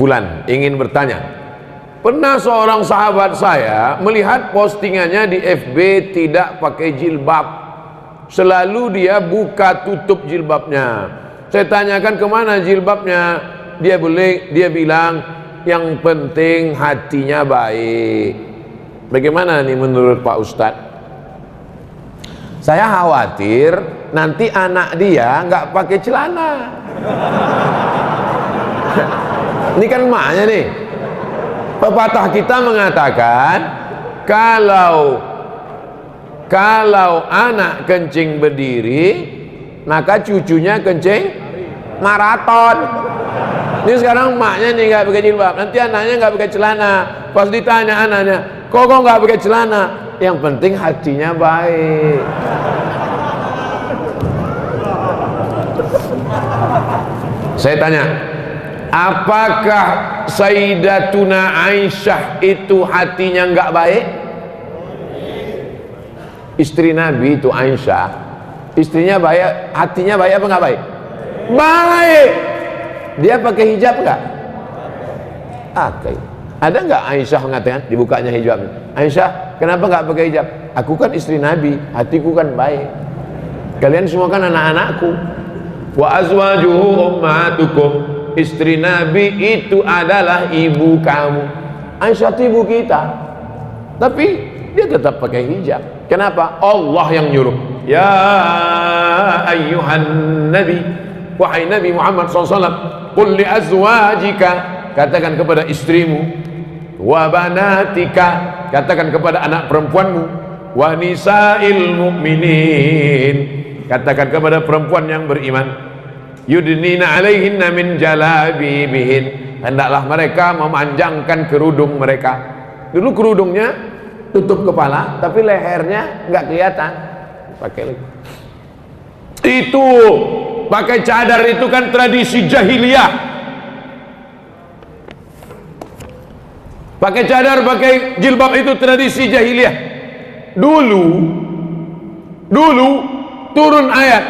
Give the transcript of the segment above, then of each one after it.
kesimpulan ingin bertanya, pernah seorang sahabat saya melihat postingannya di FB tidak pakai jilbab, selalu dia buka tutup jilbabnya. Saya tanyakan kemana jilbabnya, dia bilang yang penting hatinya baik. Bagaimana nih menurut Pak Ustadz? Saya khawatir nanti anak dia nggak pakai celana. Ini kan emaknya nih. Pepatah kita mengatakan kalau anak kencing berdiri, maka cucunya kencing maraton. Ini sekarang emaknya nih nggak pakai jilbab, nanti anaknya nggak pakai celana. Pas ditanya anaknya, kok nggak pakai celana? Yang penting hatinya baik. Saya tanya, apakah Sayyidatuna Aisyah itu hatinya nggak baik? Istri Nabi itu Aisyah, istrinya baik, hatinya baik apa nggak baik? Baik. Dia pakai hijab nggak? Ada nggak Aisyah mengatakan dibukanya hijab? Aisyah, kenapa nggak pakai hijab? Aku kan istri Nabi, hatiku kan baik. Kalian semua kan anak-anakku. Wa azwajuhu ummatukum. Istri Nabi itu adalah ibu kamu. Aisyah itu ibu kita, tapi dia tetap pakai hijab. Kenapa? Allah yang nyuruh. Ya ayyuhan nabi, wahai Nabi Muhammad SAW, qul li azwajika, katakan kepada istrimu, wa banatika, katakan kepada anak perempuanmu, wa nisa'il mu'minin, katakan kepada perempuan yang beriman, yudnina alaihinna min jalabibihin, hendaklah mereka memanjangkan kerudung mereka. Dulu kerudungnya tutup kepala, tapi lehernya nggak kelihatan. Pakai lagi. Itu pakai cadar itu kan tradisi jahiliyah. Pakai cadar, pakai jilbab itu tradisi jahiliyah. Dulu turun ayat,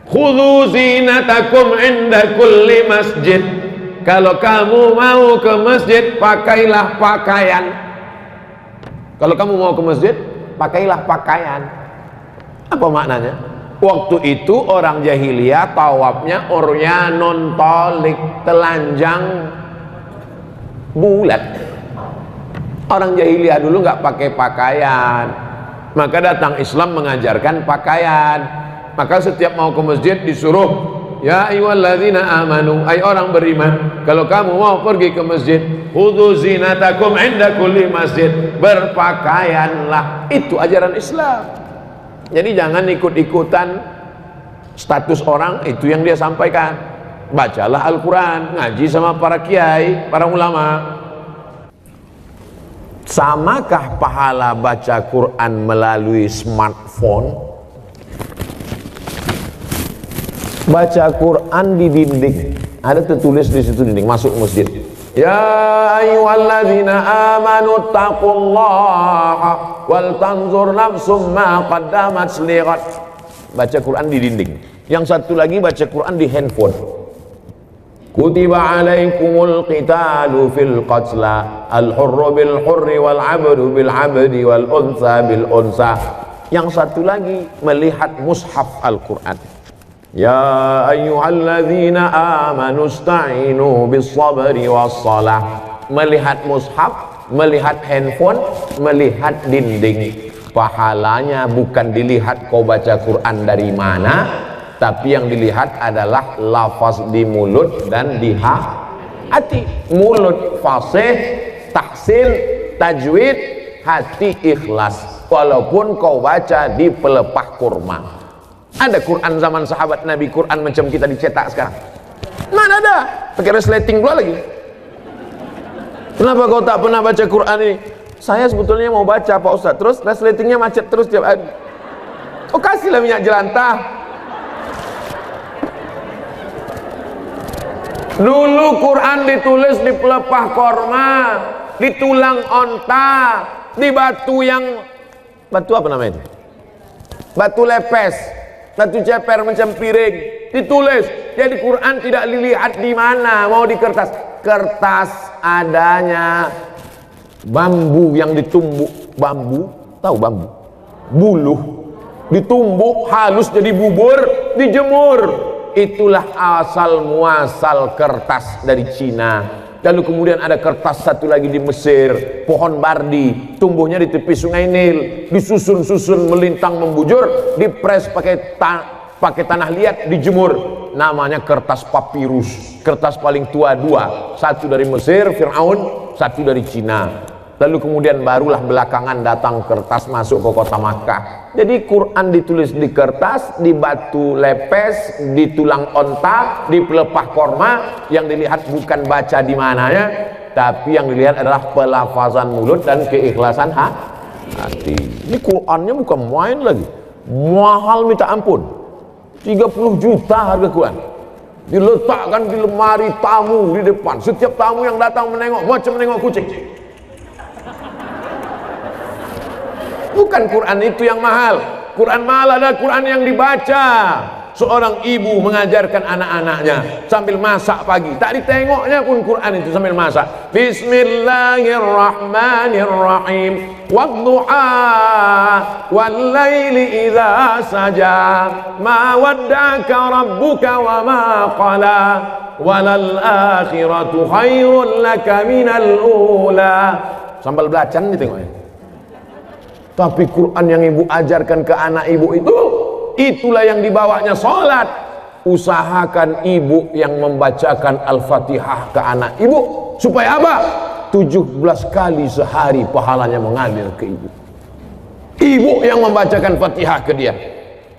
khudhu zinatakum inda kulli masjid. Kalau kamu mau ke masjid, pakailah pakaian. Kalau kamu mau ke masjid, pakailah pakaian. Apa maknanya? Waktu itu orang jahiliyah tawafnya uryanon tolik, telanjang bulat. Orang jahiliyah dulu nggak pakai pakaian, maka datang Islam mengajarkan pakaian. Maka setiap mau ke masjid disuruh, ya ayyuhalladzina amanu, ay orang beriman, kalau kamu mau pergi ke masjid, khudhu zinatakum inda kulli masjid, berpakaianlah. Itu ajaran Islam. Jadi jangan ikut-ikutan status orang, itu yang dia sampaikan. Bacalah Al-Quran, ngaji sama para kiai, para ulama. Samakah pahala baca Quran melalui smartphone? Baca Quran di dinding, ada tertulis di situ dinding, masuk masjid, ya ayyuhalladzina amanu taqullaha wal tanzur nafsum ma qaddamat liqad. Baca Quran di dinding. Yang satu lagi baca Quran di handphone. Kutiba alaikumul qitalu fil qatla, al hurru bil hurri wal abdu bil abdi wal unsa bil unsa. Yang satu lagi melihat mushaf Al-Quran. Ya ayyuhalladzina amanu ista'inu bis sabri was salah. Melihat mushaf, melihat handphone, melihat dinding. Pahalanya bukan dilihat kau baca Quran dari mana, tapi yang dilihat adalah lafaz di mulut dan di hati. Mulut fasih, tahsin, tajwid, hati ikhlas. Walaupun kau baca di pelepah kurma. Ada Quran zaman sahabat Nabi, Quran macam kita dicetak sekarang? Mana ada? Pakai resleting pula lagi. Kenapa kau tak pernah baca Quran ini? Saya sebetulnya mau baca Pak Ustaz, terus resletingnya macet terus tiap hari. Oh, kasihlah minyak jelantah. Dulu Quran ditulis di pelepah korma, di tulang onta, di batu apa namanya itu? Batu lepes, batu ceper macam piring. ditulis. Jadi Quran tidak dilihat di mana, mau di kertas. Kertas adanya bambu yang ditumbuk, bambu, tahu bambu? Buluh ditumbuk halus jadi bubur, dijemur. Itulah asal muasal kertas dari Cina. Lalu kemudian ada kertas satu lagi di Mesir, pohon bardi, tumbuhnya di tepi sungai Nil, disusun-susun melintang membujur, dipres pakai tanah liat, dijemur. Namanya kertas papirus. Kertas paling tua dua, satu dari Mesir, Fir'aun, satu dari Cina. Lalu kemudian barulah belakangan datang kertas masuk ke kota Makkah. Jadi Quran ditulis di kertas, di batu lepes, di tulang onta, di pelepah korma. Yang dilihat bukan baca di mananya, tapi yang dilihat adalah pelafazan mulut dan keikhlasan hati. Ini Qurannya bukan main lagi, mahal minta ampun. 30 juta harga Quran. Diletakkan di lemari tamu di depan. Setiap tamu yang datang menengok macam menengok kucing. Bukan Quran itu yang mahal. Quran mahal adalah Quran yang dibaca. Seorang ibu mengajarkan anak-anaknya sambil masak pagi. Tak ditengoknya pun Quran itu sambil masak. Bismillahirrahmanirrahim. Wadduha wallaili idza saja. Ma wadda'aka rabbuka wa ma qala. Walal akhiratu khairul laka minal ula. Sambal belacan ditengoknya. Tapi Quran yang ibu ajarkan ke anak ibu itu, itulah yang dibawanya sholat. Usahakan ibu yang membacakan Al-Fatihah ke anak ibu. Supaya apa? 17 kali sehari pahalanya mengalir ke ibu. Ibu yang membacakan Fatihah ke dia.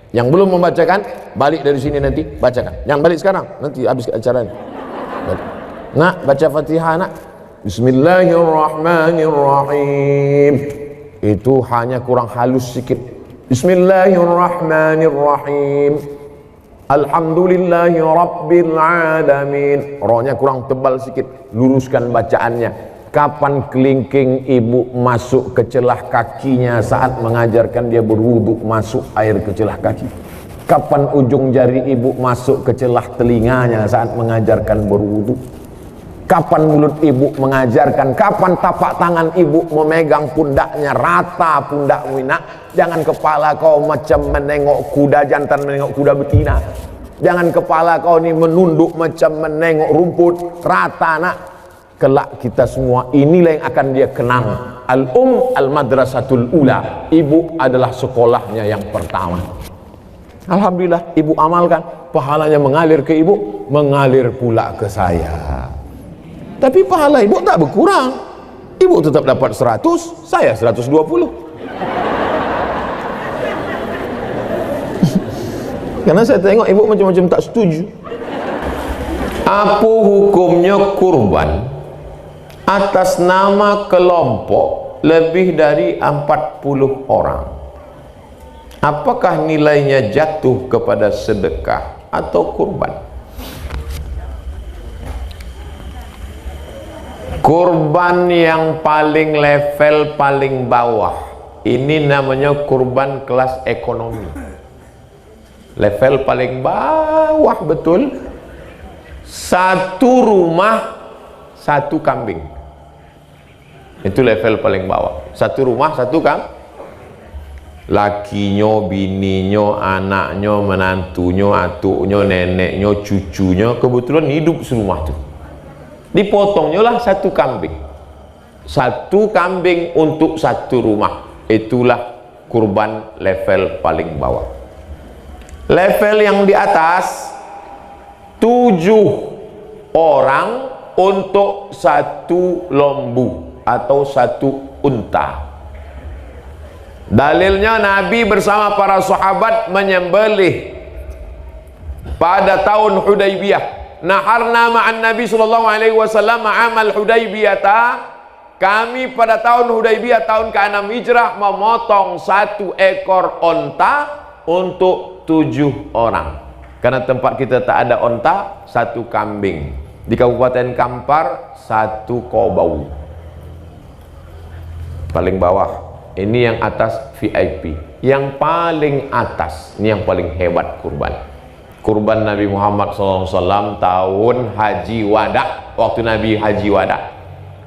Yang belum membacakan, balik dari sini nanti, bacakan. Yang balik sekarang, nanti habis acaranya. Nak, baca Fatihah nak. Bismillahirrahmanirrahim. Itu hanya kurang halus sedikit. Bismillahirrahmanirrahim. Alhamdulillahi rabbil alamin. Rohnya kurang tebal sedikit. Luruskan bacaannya. Kapan kelingking ibu masuk ke celah kakinya saat mengajarkan dia berwudu, masuk air ke celah kaki? Kapan ujung jari ibu masuk ke celah telinganya saat mengajarkan berwudu? Kapan mulut ibu mengajarkan? Kapan tapak tangan ibu memegang pundaknya? Rata pundakmu nak. Jangan kepala kau macam menengok kuda jantan, menengok kuda betina. Jangan kepala kau ni menunduk macam menengok rumput. Rata nak. Kelak kita semua inilah yang akan dia kenang. Al-madrasatul ula. Ibu adalah sekolahnya yang pertama. Alhamdulillah ibu amalkan. Pahalanya mengalir ke ibu, mengalir pula ke saya. Tapi pahala ibu tak berkurang. Ibu tetap dapat 100, saya 120. Karena saya tengok ibu macam-macam tak setuju. Apa hukumnya kurban atas nama kelompok lebih dari 40 orang? Apakah nilainya jatuh kepada sedekah atau kurban? Kurban yang paling level paling bawah ini namanya kurban kelas ekonomi. Level paling bawah betul. Satu rumah satu kambing. Itu level paling bawah. Satu rumah satu kambing. Lakinya, bininya, anaknya, menantunya, atuknya, neneknya, cucunya kebetulan hidup serumah tu. Dipotongnya lah satu kambing. Satu kambing untuk satu rumah. Itulah kurban level paling bawah. Level yang di atas 7 orang untuk satu lembu atau satu unta. Dalilnya Nabi bersama para sahabat menyembelih pada tahun Hudaybiyah. Naharna ma'an Nabi sallallahu alaihi wasallam amal Hudaybiyah. Kami pada tahun Hudaybiyah tahun ke-6 Hijrah memotong 1 ekor onta untuk 7 orang. Karena tempat kita tak ada onta, 1 kambing. Di Kabupaten Kampar 1 kobau. Paling bawah. Ini yang atas VIP. Yang paling atas, ini yang paling hebat kurban. kurban Nabi Muhammad SAW tahun haji wada, waktu Nabi haji wada,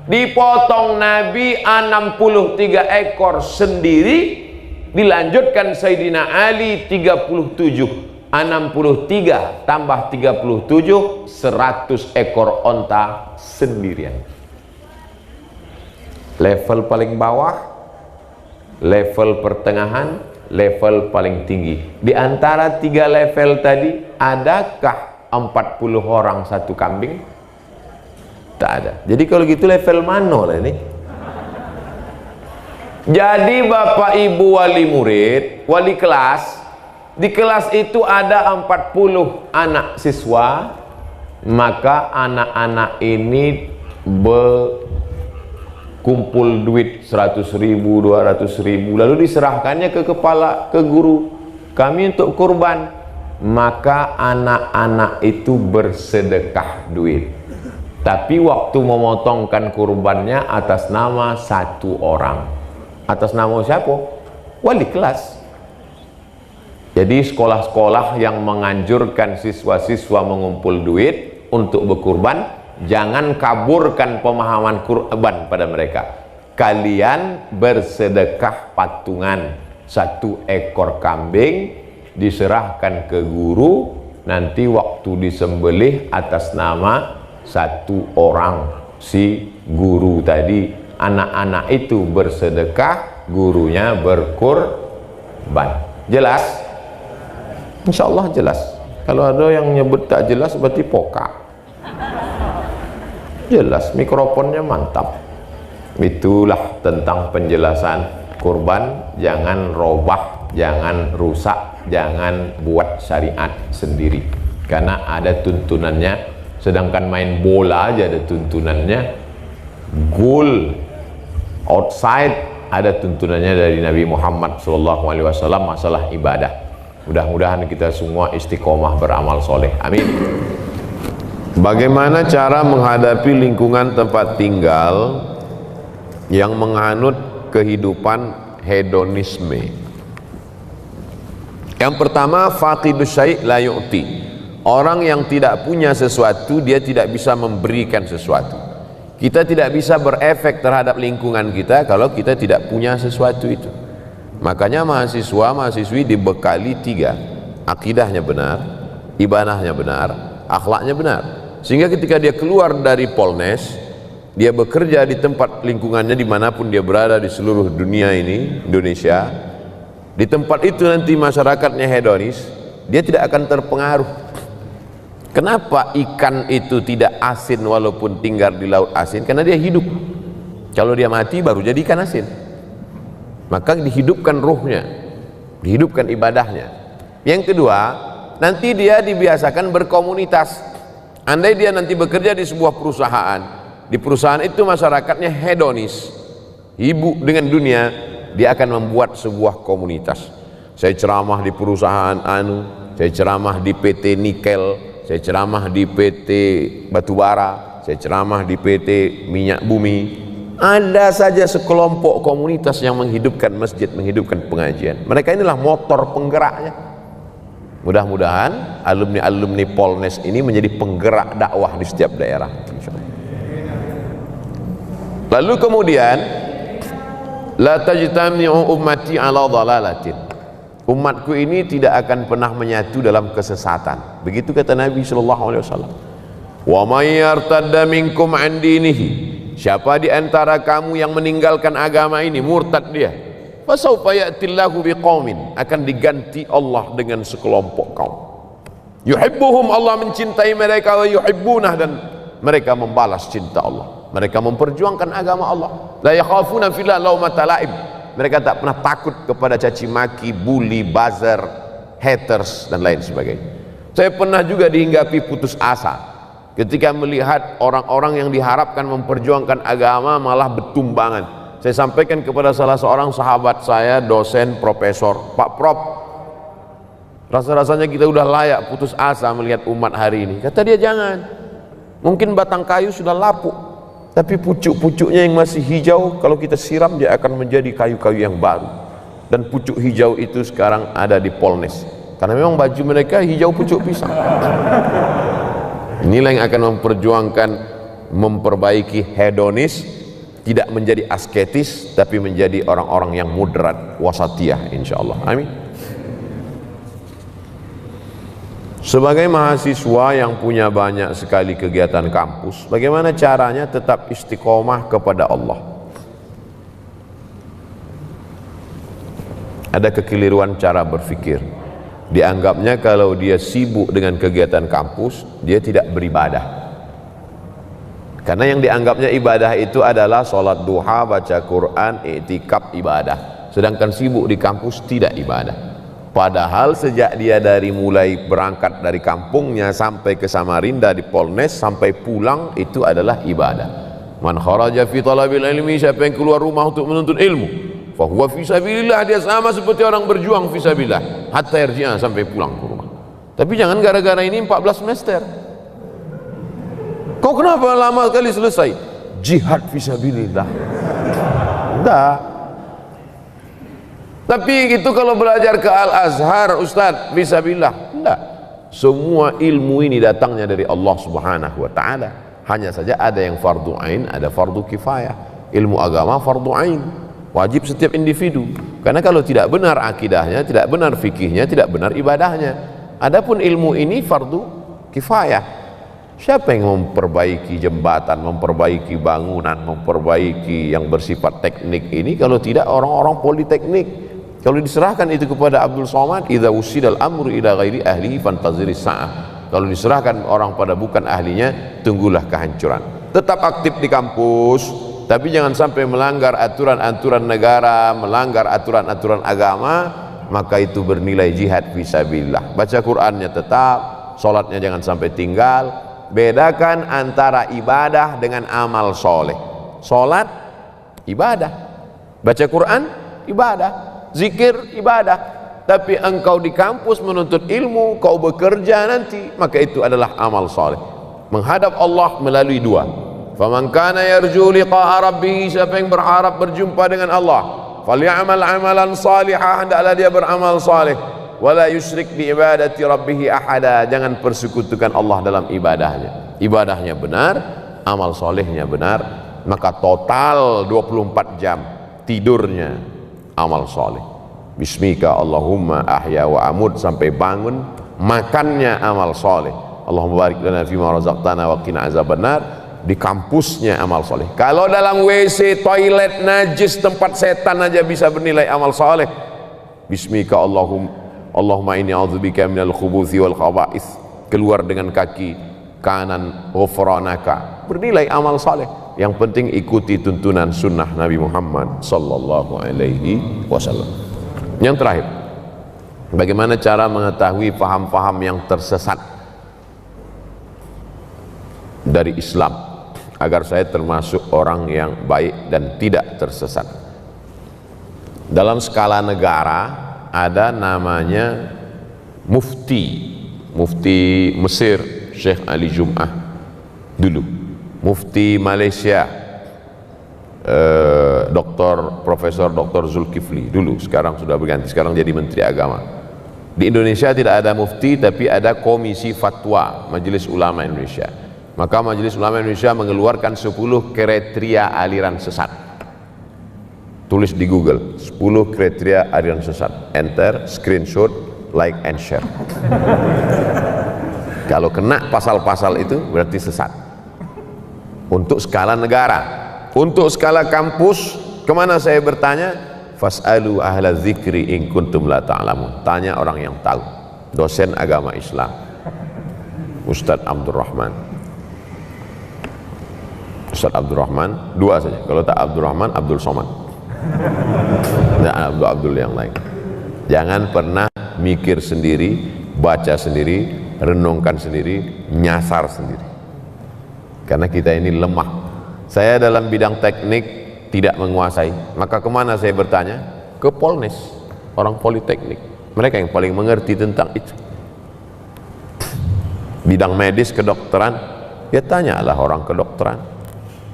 dipotong Nabi 63 ekor sendiri, dilanjutkan Sayyidina Ali 37, 63 tambah 37, 100 ekor onta sendirian. Level paling bawah, level pertengahan, level paling tinggi. Di antara 3 level tadi, adakah 40 orang satu kambing? Tak ada. Jadi kalau gitu level mana lah ini? Jadi bapak ibu wali murid, wali kelas, di kelas itu ada 40 anak siswa, maka anak-anak ini kumpul duit 100.000, 200.000, lalu diserahkannya ke kepala, ke guru, kami untuk kurban. Maka anak-anak itu bersedekah duit, tapi waktu memotongkan kurbannya atas nama 1 orang. Atas nama siapa? Wali kelas. Jadi sekolah-sekolah yang menganjurkan siswa-siswa mengumpul duit untuk berkurban, jangan kaburkan pemahaman kurban pada mereka. Kalian bersedekah patungan 1 ekor kambing, diserahkan ke guru, nanti waktu disembelih atas nama 1 orang si guru tadi. Anak-anak itu bersedekah, gurunya berkurban. Jelas? Insya Allah jelas. Kalau ada yang nyebut tak jelas berarti poka. Jelas, mikrofonnya mantap. Itulah tentang penjelasan kurban. Jangan robah, jangan rusak, jangan buat syariat sendiri, karena ada tuntunannya. Sedangkan main bola aja ada tuntunannya, goal outside ada tuntunannya dari Nabi Muhammad SAW masalah ibadah. Mudah-mudahan kita semua istiqomah beramal soleh, amin. Bagaimana cara menghadapi lingkungan tempat tinggal yang menganut kehidupan hedonisme? Yang pertama, faqidus syai' la yu'ti. Orang yang tidak punya sesuatu, dia tidak bisa memberikan sesuatu. Kita tidak bisa berefek terhadap lingkungan kita kalau kita tidak punya sesuatu itu. Makanya mahasiswa-mahasiswi dibekali 3: akidahnya benar, ibadahnya benar, akhlaknya benar. Sehingga ketika dia keluar dari Polnes, dia bekerja di tempat lingkungannya dimanapun dia berada di seluruh dunia ini, Indonesia, di tempat itu nanti masyarakatnya hedonis, dia tidak akan terpengaruh. Kenapa ikan itu tidak asin walaupun tinggal di laut asin? Karena dia hidup. Kalau dia mati baru jadi ikan asin. Maka dihidupkan ruhnya, dihidupkan ibadahnya. Yang kedua, nanti dia dibiasakan berkomunitas. Andai dia nanti bekerja di sebuah perusahaan, di perusahaan itu masyarakatnya hedonis, sibuk dengan dunia, dia akan membuat sebuah komunitas. Saya ceramah di perusahaan saya ceramah di PT Nikel, saya ceramah di PT Batubara, saya ceramah di PT Minyak Bumi. Ada saja sekelompok komunitas yang menghidupkan masjid, menghidupkan pengajian. Mereka inilah motor penggeraknya. Mudah-mudahan alumni-alumni Polnes ini menjadi penggerak dakwah di setiap daerah. Lalu kemudian, la tajtami'u ummati ala dhalalatin. Umatku ini tidak akan pernah menyatu dalam kesesatan. Begitu kata Nabi SAW. Wa may yartadda minkum an dinihi. Siapa di antara kamu yang meninggalkan agama ini, murtad dia, fasawfa ya'tillahu biqaumin, akan diganti Allah dengan sekelompok kaum. Yuhibbuhum, Allah mencintai mereka, wa yuhibbunah, dan mereka membalas cinta Allah. Mereka memperjuangkan agama Allah. La yakhafuna fillah laumata laim. Mereka tak pernah takut kepada caci maki, bully, buzzer, haters, dan lain sebagainya. Saya pernah juga dihinggapi putus asa ketika melihat orang-orang yang diharapkan memperjuangkan agama malah bertumbangan. Saya sampaikan kepada salah seorang sahabat saya, dosen, profesor, Pak Prof, rasa-rasanya kita udah layak putus asa melihat umat hari ini. Kata dia, jangan. Mungkin batang kayu sudah lapuk, tapi pucuk-pucuknya yang masih hijau, kalau kita siram dia akan menjadi kayu-kayu yang baru. Dan pucuk hijau itu sekarang ada di Polnes. Karena memang baju mereka hijau pucuk pisang. Inilah yang akan memperjuangkan, memperbaiki hedonis, tidak menjadi asketis, tapi menjadi orang-orang yang moderat, wasatiyah, insyaallah. Amin. Sebagai mahasiswa yang punya banyak sekali kegiatan kampus, bagaimana caranya tetap istiqomah kepada Allah? Ada kekeliruan cara berfikir. Dianggapnya kalau dia sibuk dengan kegiatan kampus, dia tidak beribadah. Karena yang dianggapnya ibadah itu adalah sholat duha, baca Quran, i'tikaf, ibadah. Sedangkan sibuk di kampus tidak ibadah. Padahal sejak dia dari mulai berangkat dari kampungnya sampai ke Samarinda di Polnes sampai pulang itu adalah ibadah. Man kharaja fi talabil ilmi, siapa yang keluar rumah untuk menuntut ilmu, fa huwa fi sabilillah, dia sama seperti orang berjuang fi sabilillah hatta yarji'a, sampai pulang ke rumah. Tapi jangan gara-gara ini 14 semester. Kau kenapa lama kali selesai? Jihad fi sabilillah. Enggak. Tapi itu kalau belajar ke Al-Azhar, Ustaz, fisabilillah. Enggak. Semua ilmu ini datangnya dari Allah Subhanahu wa taala. Hanya saja ada yang fardu ain, ada fardu kifayah. Ilmu agama fardu ain, wajib setiap individu. Karena kalau tidak benar akidahnya, tidak benar fikihnya, tidak benar ibadahnya. Adapun ilmu ini fardu kifayah. Siapa yang memperbaiki jembatan, memperbaiki bangunan, memperbaiki yang bersifat teknik ini kalau tidak orang-orang politeknik? Kalau diserahkan itu kepada Abdul Somad, idza usidal amru ila ghairi ahlihi fantaziris sa'ah. Kalau diserahkan orang pada bukan ahlinya, tunggulah kehancuran. Tetap aktif di kampus, tapi jangan sampai melanggar aturan-aturan negara, melanggar aturan-aturan agama, maka itu bernilai jihad fisabilillah. Baca Qur'annya tetap, sholatnya jangan sampai tinggal. Bedakan antara ibadah dengan amal soleh. Sholat ibadah, baca Quran ibadah, zikir ibadah. Tapi engkau di kampus menuntut ilmu, kau bekerja nanti, maka itu adalah amal soleh. Menghadap Allah melalui dua. Faman kana yarju liqa'a rabbih, siapa yang berharap berjumpa dengan Allah, falyamal amalan salihah, hendaklah dia beramal saleh. Wala yusyrik bi ibadati rabbih ahada, jangan persekutukan Allah dalam ibadahnya. Ibadahnya benar, amal solehnya benar, maka total 24 jam tidurnya amal soleh. Bismika Allahumma ahya wa amut, sampai bangun makannya amal soleh. Allahumma barik lana fima razaqtana wa qina azabannar. Di kampusnya amal soleh. Kalau dalam WC, toilet najis, tempat setan aja bisa bernilai amal soleh. Bismika Allahumma inni a'udzubika minal khubuthi wal khaba'ith, keluar dengan kaki kanan, ghufranaka, bernilai amal saleh. Yang penting ikuti tuntunan sunnah Nabi Muhammad sallallahu alaihi wasallam. Yang terakhir, bagaimana cara mengetahui faham-faham yang tersesat dari Islam agar saya termasuk orang yang baik dan tidak tersesat? Dalam skala negara ada namanya mufti Mesir Syekh Ali Jum'ah dulu, mufti Malaysia Profesor Dr. Zulkifli dulu, sekarang sudah berganti, sekarang jadi Menteri Agama. Di Indonesia tidak ada mufti, tapi ada Komisi Fatwa Majelis Ulama Indonesia. Maka Majelis Ulama Indonesia mengeluarkan 10 kriteria aliran sesat. Tulis di Google 10 kriteria aliran sesat, enter, screenshot, like and share. Kalau kena pasal-pasal itu berarti sesat. Untuk skala negara. Untuk skala kampus, kemana saya bertanya? Fas'alu ahla dzikri in kuntum la ta'lamun. Tanya orang yang tahu. Dosen agama Islam Ustadz Abdurrahman. Ustadz Abdurrahman, dua saja. Kalau tak Abdurrahman, Abdul Somad. Nah, Abdul yang lain. Jangan pernah mikir sendiri, baca sendiri, renungkan sendiri, nyasar sendiri. Karena kita ini lemah. Saya dalam bidang teknik tidak menguasai, maka kemana saya bertanya? Ke Polnes, orang politeknik. Mereka yang paling mengerti tentang itu. Bidang medis, kedokteran, ya tanyalah orang kedokteran.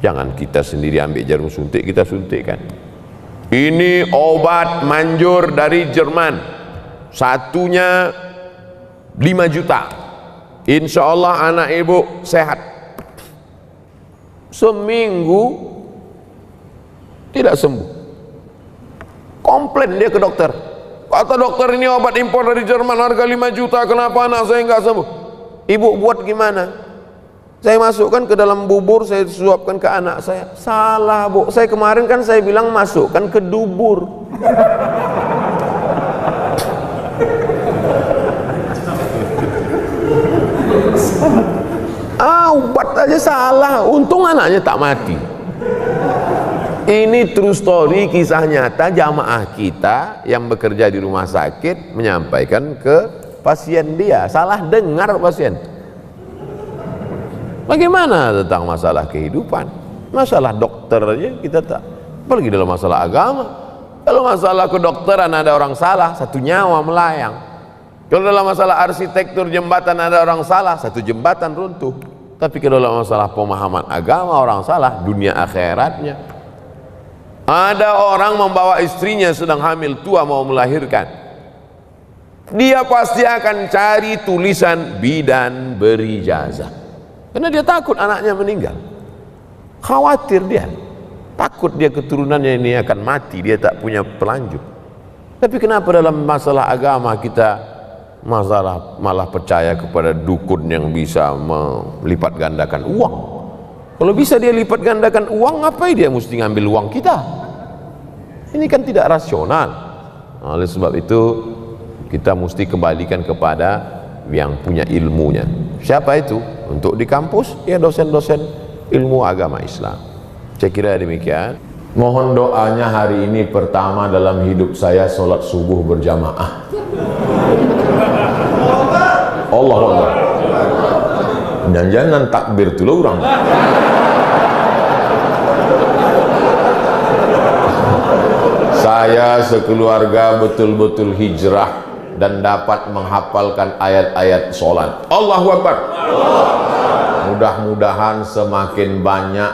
Jangan kita sendiri ambil jarum suntik, kita suntikkan. Ini obat manjur dari Jerman, satunya 5 juta. Insya Allah anak ibu sehat. Seminggu tidak sembuh. Komplain dia ke dokter. Kata dokter, ini obat impor dari Jerman harga 5 juta, kenapa anak saya nggak sembuh? Ibu buat gimana? Saya masukkan ke dalam bubur, saya suapkan ke anak saya. Salah bu, saya kemarin kan saya bilang masukkan ke dubur. Obat aja salah, untung anaknya tak mati. Ini true story, kisah nyata jamaah kita yang bekerja di rumah sakit menyampaikan ke pasien dia. Salah dengar pasien. Bagaimana tentang masalah kehidupan? Masalah dokter aja kita tak, apalagi dalam masalah agama. Kalau masalah kedokteran ada orang salah, 1 nyawa melayang. Kalau dalam masalah arsitektur jembatan ada orang salah, 1 jembatan runtuh. Tapi kalau dalam masalah pemahaman agama orang salah, dunia akhiratnya. Ada orang membawa istrinya sedang hamil tua mau melahirkan. Dia pasti akan cari tulisan bidan berijazah. Karena dia takut anaknya meninggal. Khawatir dia. Takut dia keturunannya ini akan mati, dia tak punya pelanjut. Tapi kenapa dalam masalah agama kita malah percaya kepada dukun yang bisa melipat gandakan uang? Kalau bisa dia lipat gandakan uang, ngapain dia mesti ngambil uang kita? Ini kan tidak rasional. Oleh sebab itu kita mesti kembalikan kepada yang punya ilmunya. Siapa itu? Untuk di kampus, ya dosen-dosen ilmu agama Islam. Saya kira demikian. Mohon doanya hari ini pertama dalam hidup saya sholat subuh berjamaah. Allahu Akbar. Jangan takbir dulu orang. Saya sekeluarga betul-betul hijrah dan dapat menghafalkan ayat-ayat sholat. Allahu Akbar. Mudah-mudahan semakin banyak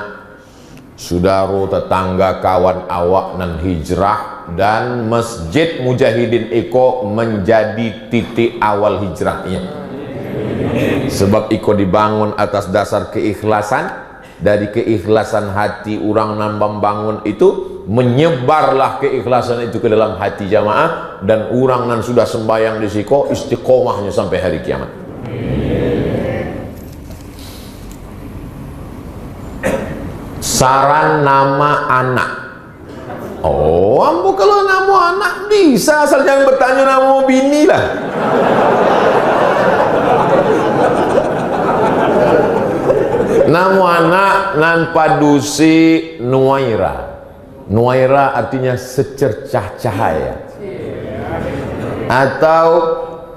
saudara, tetangga, kawan awak nan hijrah, dan Masjid Mujahidin Iko menjadi titik awal hijrahnya. Sebab Iko dibangun atas dasar keikhlasan. Dari keikhlasan hati orang nan membangun itu, menyebarlah keikhlasan itu ke dalam hati jamaah, dan orang nan sudah sembahyang di siko istiqomahnya sampai hari kiamat. Saran nama anak. Oh, ambo kalau nama anak bisa, asal jangan bertanya nama bini lah. Nama anak nan padusi Nuaira. Nuaira artinya secercah cahaya. Atau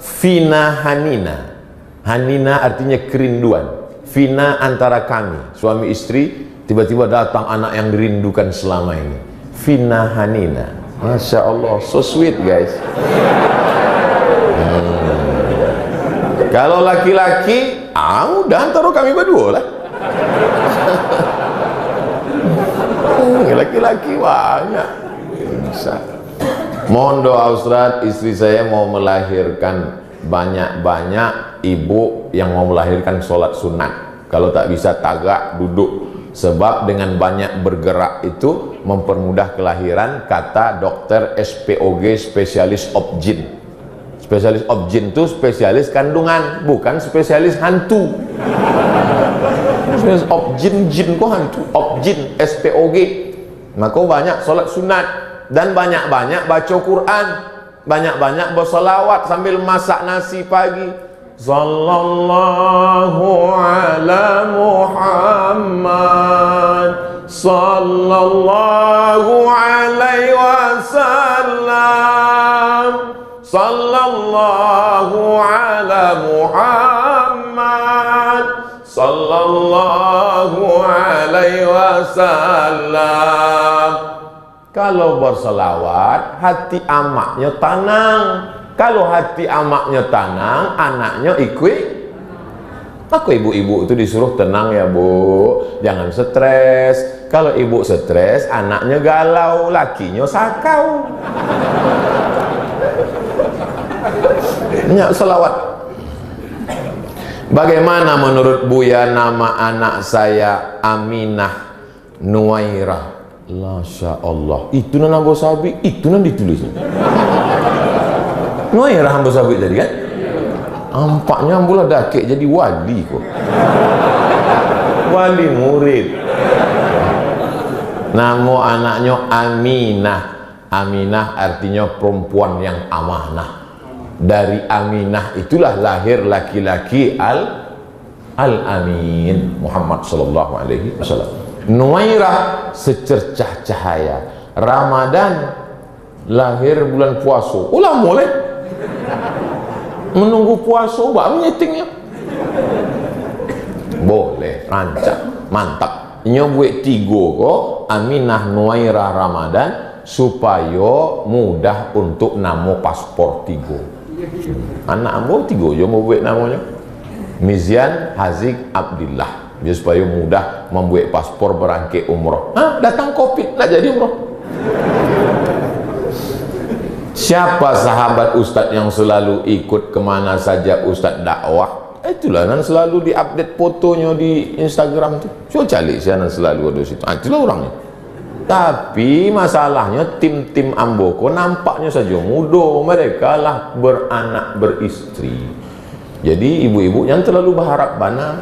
Vina Hanina. Hanina artinya kerinduan. Vina antara kami, suami istri, tiba-tiba datang anak yang dirindukan selama ini. Vina Hanina. Masya Allah, so sweet guys. Kalau laki-laki, udah antara kami berdua lah. Laki-laki banyak bisa. Mohon doa Ustaz, istri saya mau melahirkan, banyak-banyak ibu yang mau melahirkan sholat sunat. Kalau tak bisa tagak, duduk. Sebab dengan banyak bergerak itu mempermudah kelahiran, kata dokter SPOG, spesialis obgyn. Spesialis obgyn itu spesialis kandungan, bukan spesialis hantu. Obgyn, jin kok hantu. Obgyn, SPOG. Maka banyak sholat sunat, dan banyak-banyak baca Quran, banyak-banyak bersalawat sambil masak nasi pagi. Sallallahu ala Muhammad, sallallahu alaihi wasallam, sallallahu ala Muhammad, sallallahu alaihi wasallam. Kalau berselawat, hati amaknya tenang. Kalau hati amaknya tenang, anaknya ikut. Maka ibu-ibu itu disuruh tenang ya bu, jangan stres. Kalau ibu stres, anaknya galau, lakinya sakau. Nyak selawat. Bagaimana menurut Buya nama anak saya Aminah Nuwairah? Masya Allah, itu nan ambo sabi, itu nan ditulisnya. Nuwairah ambo sabi tadi kan? Ampaknya ambo lah dakik jadi wali kok. Wali murid. Nama anaknya Aminah. Aminah artinya perempuan yang amanah. Dari Aminah itulah lahir laki-laki Al-Amin Muhammad sallallahu alaihi wasallam. Nuwairah secercah cahaya. Ramadan lahir bulan puasa. Ulah boleh menunggu puasa baru nyetingnya. Boleh, rancak, mantap. Nyobuat 3 kok Aminah Nuwairah Ramadan supaya mudah untuk nama paspor 3. Anak ambo 3 je mau buat namanya Mizian Haziq Abdillah, biar supaya mudah membuat paspor berangkit umroh. Datang COVID nak jadi umroh. Siapa sahabat Ustadz yang selalu ikut kemana saja Ustadz dakwah? Itulah nan selalu diupdate fotonya di Instagram tu. Coba cari saya nan selalu ada situ. Itulah orangnya. Tapi masalahnya tim-tim Amboko nampaknya saja muda, mereka lah beranak beristri. Jadi ibu-ibu yang terlalu berharap bana.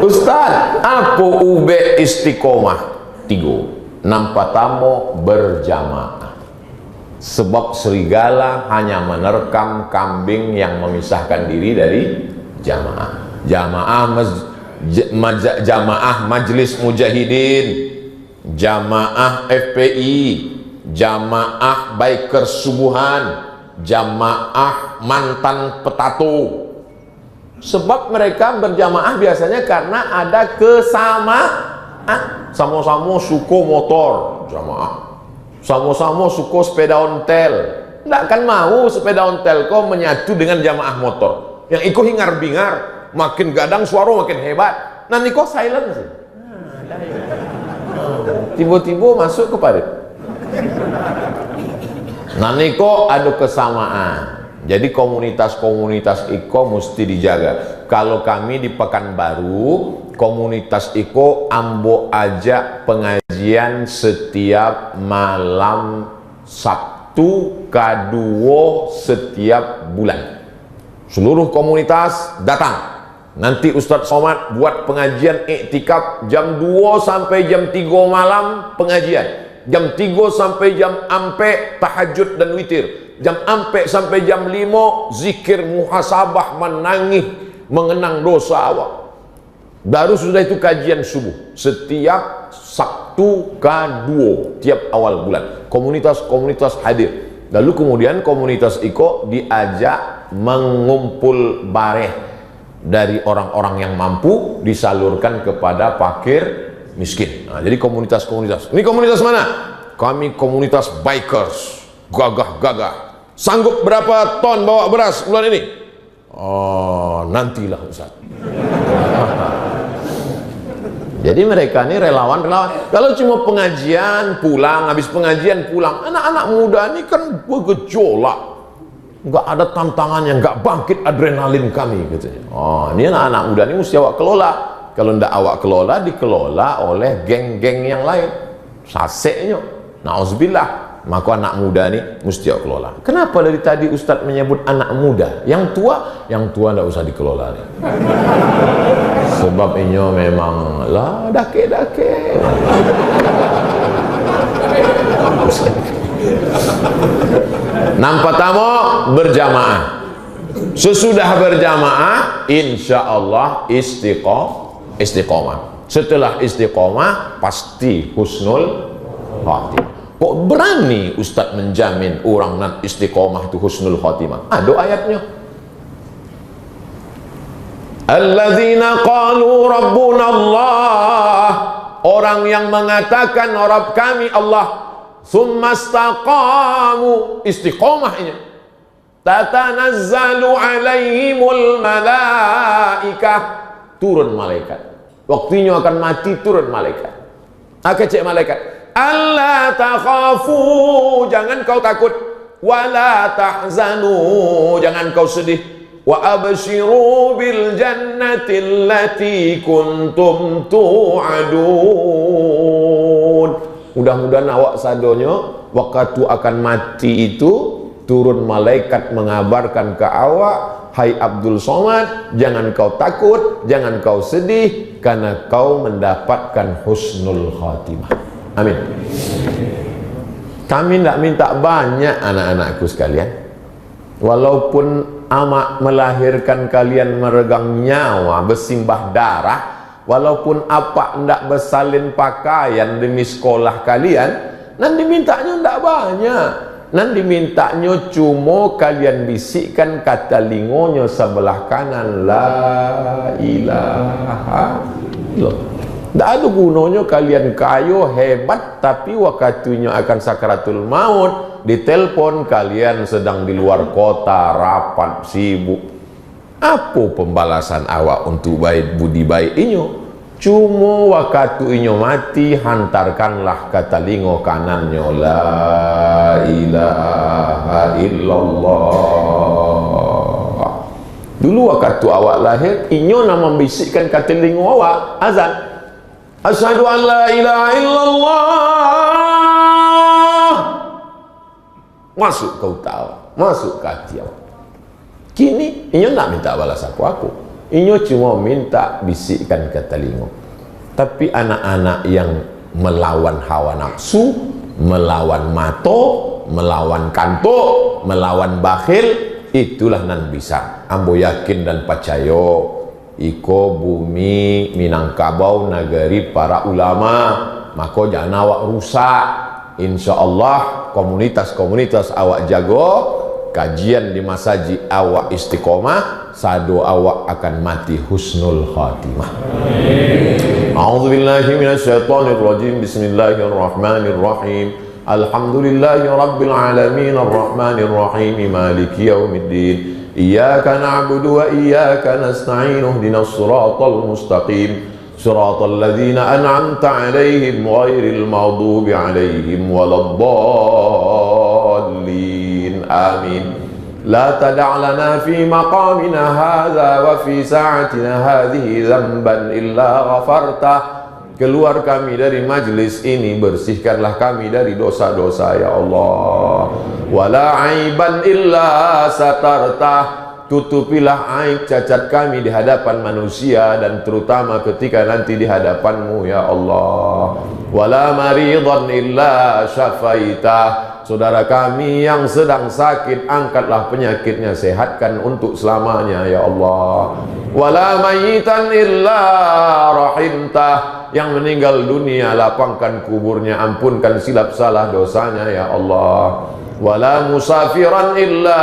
Ustaz, apa ube istiqomah? 3. Nampak tamu berjamaah. Sebab serigala hanya menerkam kambing yang memisahkan diri dari jamaah. Jamaah Majlis Mujahidin, jamaah FPI, jamaah Biker Subuhan, jamaah mantan petato. Sebab mereka berjamaah biasanya karena ada kesamaan. Sama-sama suka motor, jamaah. Sama-sama suka sepeda ontel. Tidak akan mau sepeda ontel kau menyatu dengan jamaah motor. Yang ikut hingar-bingar, makin gadang suara makin hebat. Nanti kok silent sih. Tiba-tiba masuk ke parit. Nanti kok ada kesamaan. Jadi komunitas-komunitas Iko mesti dijaga. Kalau kami di Pekanbaru, komunitas Iko ambo ajak pengajian setiap malam Sabtu kedua setiap bulan. Seluruh komunitas datang. Nanti Ustadz Somad buat pengajian iktikaf jam 2 sampai jam 3 malam pengajian. Jam 3 sampai jam ampe tahajud dan witir. Jam ampe sampai jam 5 zikir muhasabah, menangis mengenang dosa awak. Baru sudah itu kajian subuh setiap Sabtu kedua tiap awal bulan. Komunitas-komunitas hadir. Lalu kemudian komunitas Iko diajak mengumpul bareh dari orang-orang yang mampu disalurkan kepada fakir miskin. Nah, jadi komunitas-komunitas. Ini komunitas mana? Kami komunitas bikers, gagah-gagah. Sanggup berapa ton bawa beras bulan ini? Oh, nantilah Ustaz. Jadi mereka ini relawan-relawan. Kalau cuma pengajian pulang, habis pengajian pulang, anak-anak muda ini kan bergejolak. Nggak ada tantangannya, nggak bangkit adrenalin kami katanya. Oh, ini anak-anak muda ini mesti awak kelola. Kalau ndak awak kelola, dikelola oleh geng-geng yang lain. Saseknya, na'udzubillah. Maka anak muda ini mesti awak kelola. Kenapa dari tadi Ustadz menyebut anak muda? Yang tua ndak usah dikelola nih. Sebab ini memang lah dake-dake. Nampak tamu berjamaah. Sesudah berjamaah, insya Allah istiqomah. Setelah istiqomah, pasti husnul khatimah. Kok berani Ustadz menjamin orang nan istiqomah itu husnul khatimah? Ada ayatnya. Alladzina qalu rabbuna Allah, orang yang mengatakan Rabb kami Allah, tsumma istaqamu, istiqomah ini, tatanazzalu alaihimul malaikah, turun malaikat. Waktunya akan mati, turun malaikat. Cek malaikat, alla takhafu, jangan kau takut, wala tahzanu, jangan kau sedih, wa abshiru bil jannati allati kuntum tu'adun. Mudah-mudahan awak sadarnya waktu akan mati itu turun malaikat mengabarkan ke awak, hai Abdul Somad, jangan kau takut, jangan kau sedih, karena kau mendapatkan husnul khatimah. Amin. Kami tidak minta banyak anak-anakku sekalian, walaupun amak melahirkan kalian meregang nyawa, bersimbah darah, walaupun apa tidak bersalin pakaian demi sekolah kalian, nanti mintanya tidak banyak. Nanti mintanya cuma kalian bisikkan kata lingonya sebelah kanan, la ilaha illallah. Tak ada gunanya kalian kayo hebat, tapi waktunya akan sakaratul maut, ditelepon kalian sedang di luar kota, rapat, sibuk. Apa pembalasan awak untuk baik budi baik inyo? Cuma waktu inyo mati, hantarkanlah kata lingo kanannya, la ilaha illallah. Dulu waktu awak lahir, inyo nama membisikkan kata lingo awak, azan. Asyhadu an la ilaha illallah. Masuk kau tahu, masuk ke hati awak. Kini inyo nak minta balas aku. Inyo cuma minta bisikkan ke telinga. Tapi anak-anak yang melawan hawa nafsu, melawan mato, melawan kantuk, melawan bakhil, itulah nan bisa. Ambo yakin dan percaya iko bumi Minangkabau negeri para ulama, maka jangan awak rusak. Insya Allah komunitas-komunitas awak jago, kajian di masjid awak istiqomah, sado awak akan mati husnul khatimah. A'udzubillahi minasyaitonirrajim. Bismillahirrahmanirrahim. Alhamdulillahi rabbil alamin, arrahmanirrahim, maliki yaumiddin. Iyyaka na'budu wa iyyaka nasta'in, ihdinas siratal mustaqim, siratal ladzina an'amta 'alaihim ghairil maghdubi 'alaihim waladdallin. Amin. La tada' lana fi maqamina hadza wa fi sa'atina hadhihi dzamban illa ghafartah. Keluar kami dari majlis ini, bersihkanlah kami dari dosa-dosa ya Allah. Wala aiban illa satartah. Tutupilah aib cacat kami di hadapan manusia dan terutama ketika nanti di hadapanmu ya Allah. Wala maridan illa syafaitah. Saudara kami yang sedang sakit, angkatlah penyakitnya, sehatkan untuk selamanya ya Allah. Wala mayitan illa rahimtah. Yang meninggal dunia, lapangkan kuburnya, ampunkan silap salah dosanya ya Allah. Wala musafiran illa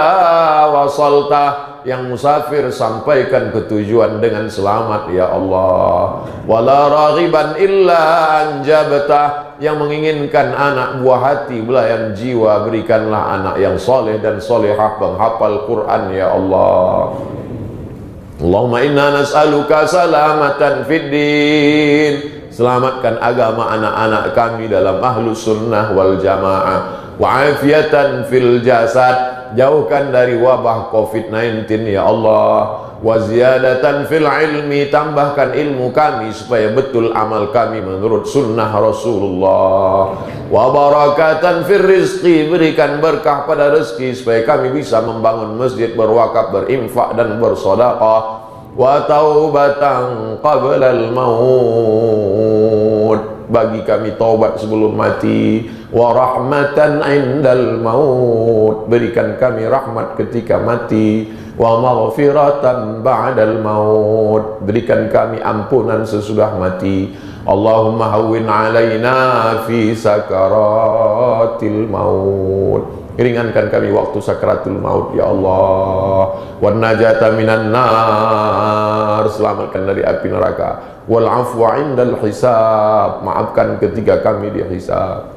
wasaltah. Yang musafir sampaikan ke tujuan dengan selamat ya Allah. Wala raghiban illa anjabtah. Yang menginginkan anak buah hati, belayan jiwa, berikanlah anak yang soleh dan solehah, penghafal Quran ya Allah. Allahumma inna nas'aluka salamatan fid din. Selamatkan agama anak-anak kami dalam ahlus sunnah wal jamaah. Wa afiatan fil jasad. Jauhkan dari wabah COVID-19 ya Allah. Wa ziyadatan fil ilmi. Tambahkan ilmu kami supaya betul amal kami menurut sunnah Rasulullah. Wa barakatan fil rizqi. Berikan berkah pada rezeki supaya kami bisa membangun masjid, berwakaf, berinfak dan bersedekah. Wa taubatan qablal maut. Bagi kami taubat sebelum mati. Wa rahmatan indal maut. Berikan kami rahmat ketika mati. Wa maghfiratan ba'dal maut. Berikan kami ampunan sesudah mati. Allahumma hawwin alaina fi sakaratil maut. Ringankan kami waktu sakaratul maut ya Allah. Wan najata minan nar. Selamatkan dari api neraka. Wal afwa indal hisab. Maafkan ketika kami dihisab.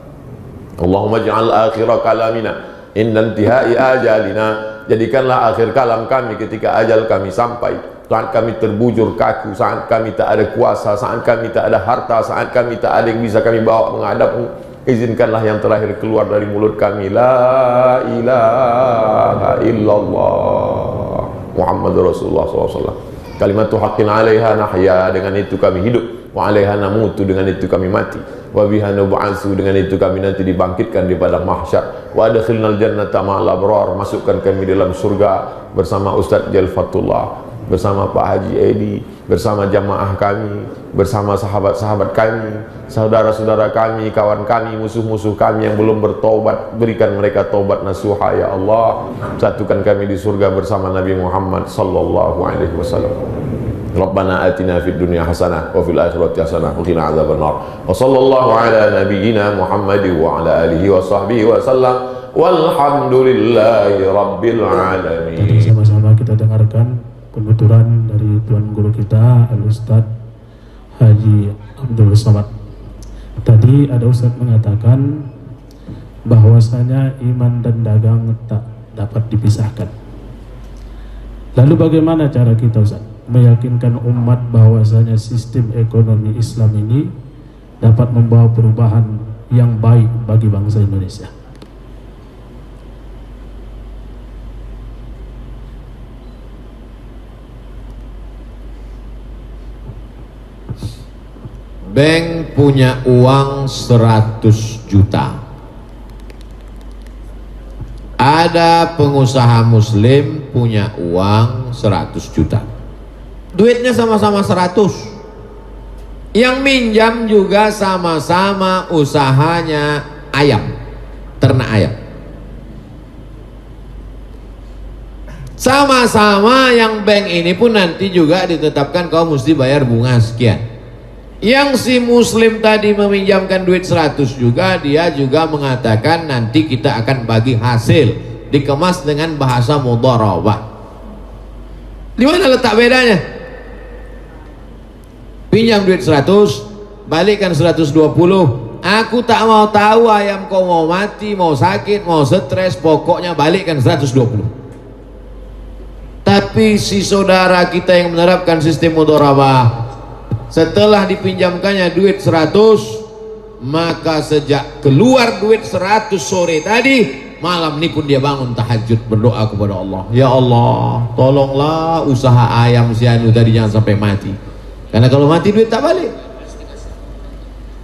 Allahumma ja'al akhira kalamina inda intihai ajalina. Jadikanlah akhir kalam kami ketika ajal kami sampai. Saat kami terbujur kaku, saat kami tak ada kuasa, saat kami tak ada harta, saat kami tak ada yang bisa kami bawa menghadapmu. Izinkanlah yang terakhir keluar dari mulut kami, la ilaha illallah Muhammadur Rasulullah SAW. Kalimatu haqqin 'alaiha nahya, dengan itu kami hidup, wa 'alaiha namutu, dengan itu kami mati, wa biha nub'atsu, dengan itu kami nanti dibangkitkan di padang mahsyar, wa adkhilnal jannata ma'al abrar, masukkan kami dalam surga bersama Ustaz Jalfatullah, bersama Pak Haji Edi, bersama jamaah kami, bersama sahabat-sahabat kami, saudara-saudara kami, kawan kami, musuh-musuh kami yang belum bertobat, berikan mereka taubat nasuha ya Allah. Satukan kami di surga bersama Nabi Muhammad sallallahu alaihi wasallam. Rabbana atina fid dunya hasanah wa fil akhirati hasanah wa qina adzabannar. Wa sallallahu ala nabiyyina Muhammad wa ala alihi wa sahbihi wa sallam. Walhamdulillahi rabbil alamin. Sama-sama kita dengarkan penuturan dari Tuan Guru kita Al-Ustaz Haji Abdul Somad. Tadi ada Ustaz mengatakan bahwasanya iman dan dagang tak dapat dipisahkan. Lalu bagaimana cara kita, Ustaz, meyakinkan umat bahwasanya sistem ekonomi Islam ini dapat membawa perubahan yang baik bagi bangsa Indonesia? Bank punya uang 100 juta. Ada pengusaha muslim punya uang 100 juta. Duitnya sama-sama 100. Yang minjam juga sama-sama usahanya ayam, ternak ayam. Sama-sama yang bank ini pun nanti juga ditetapkan kau mesti bayar bunga sekian. Yang si muslim tadi meminjamkan duit 100 juga, dia juga mengatakan nanti kita akan bagi hasil, dikemas dengan bahasa mudharabah. Di mana letak bedanya? Pinjam duit 100, balikkan 120. Aku tak mau tahu ayam kau mau mati, mau sakit, mau stres, pokoknya balikkan 120. Tapi si saudara kita yang menerapkan sistem mudharabah, setelah dipinjamkannya duit 100, maka sejak keluar duit 100 sore tadi, malam ini pun dia bangun tahajud berdoa kepada Allah, ya Allah tolonglah usaha ayam si Anu tadi jangan sampai mati, karena kalau mati duit tak balik.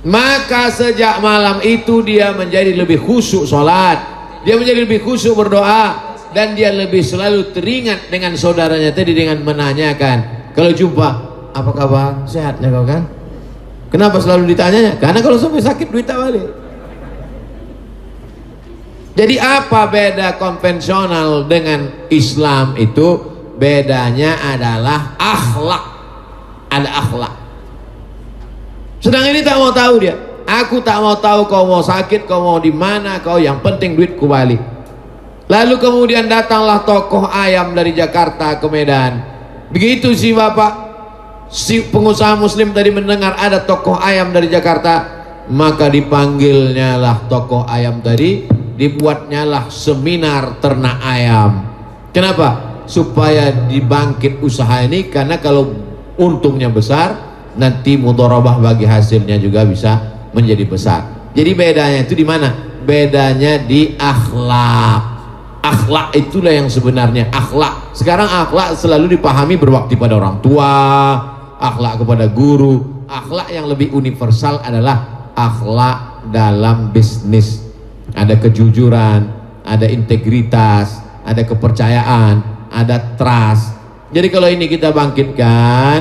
Maka sejak malam itu dia menjadi lebih khusyuk sholat, dia menjadi lebih khusyuk berdoa, dan dia lebih selalu teringat dengan saudaranya tadi dengan menanyakan kalau jumpa, apa kabar? Sehatnya kau kan? Kenapa selalu ditanyanya? Karena kalau sampai sakit duit tak balik. Jadi apa beda konvensional dengan Islam itu? Bedanya adalah akhlak. Ada akhlak. Sedang ini tak mau tahu dia. Aku tak mau tahu kau mau sakit, kau mau di mana, kau yang penting duitku balik. Lalu kemudian datanglah tokoh ayam dari Jakarta ke Medan. Begitu si bapak, si pengusaha muslim tadi mendengar ada tokoh ayam dari Jakarta, maka dipanggilnya lah tokoh ayam tadi, dibuatnya lah seminar ternak ayam. Kenapa? Supaya dibangkit usaha ini, karena kalau untungnya besar, nanti mudharabah bagi hasilnya juga bisa menjadi besar. Jadi bedanya itu di mana? Bedanya di akhlak. Akhlak itulah yang sebenarnya akhlak. Sekarang akhlak selalu dipahami berbakti pada orang tua, akhlak kepada guru. Akhlak yang lebih universal adalah akhlak dalam bisnis. Ada kejujuran, ada integritas, ada kepercayaan, ada trust. Jadi kalau ini kita bangkitkan,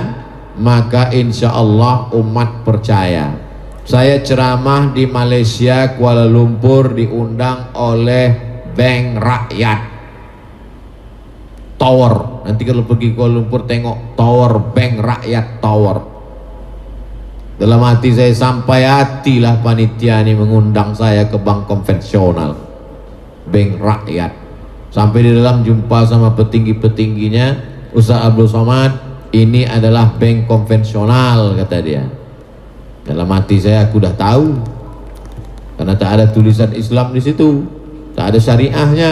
maka insya Allah umat percaya. Saya ceramah di Malaysia, Kuala Lumpur, diundang oleh Bank Rakyat Tower. Nanti kalau pergi Kuala Lumpur tengok Tower, Bank Rakyat Tower. Dalam hati saya sampai hatilah panitia ini mengundang saya ke bank konvensional, Bank Rakyat. Sampai di dalam jumpa sama petinggi-petingginya, Ustaz Abdul Somad, ini adalah bank konvensional, kata dia. Dalam hati saya aku dah tahu, karena tak ada tulisan Islam di situ, tak ada syariahnya.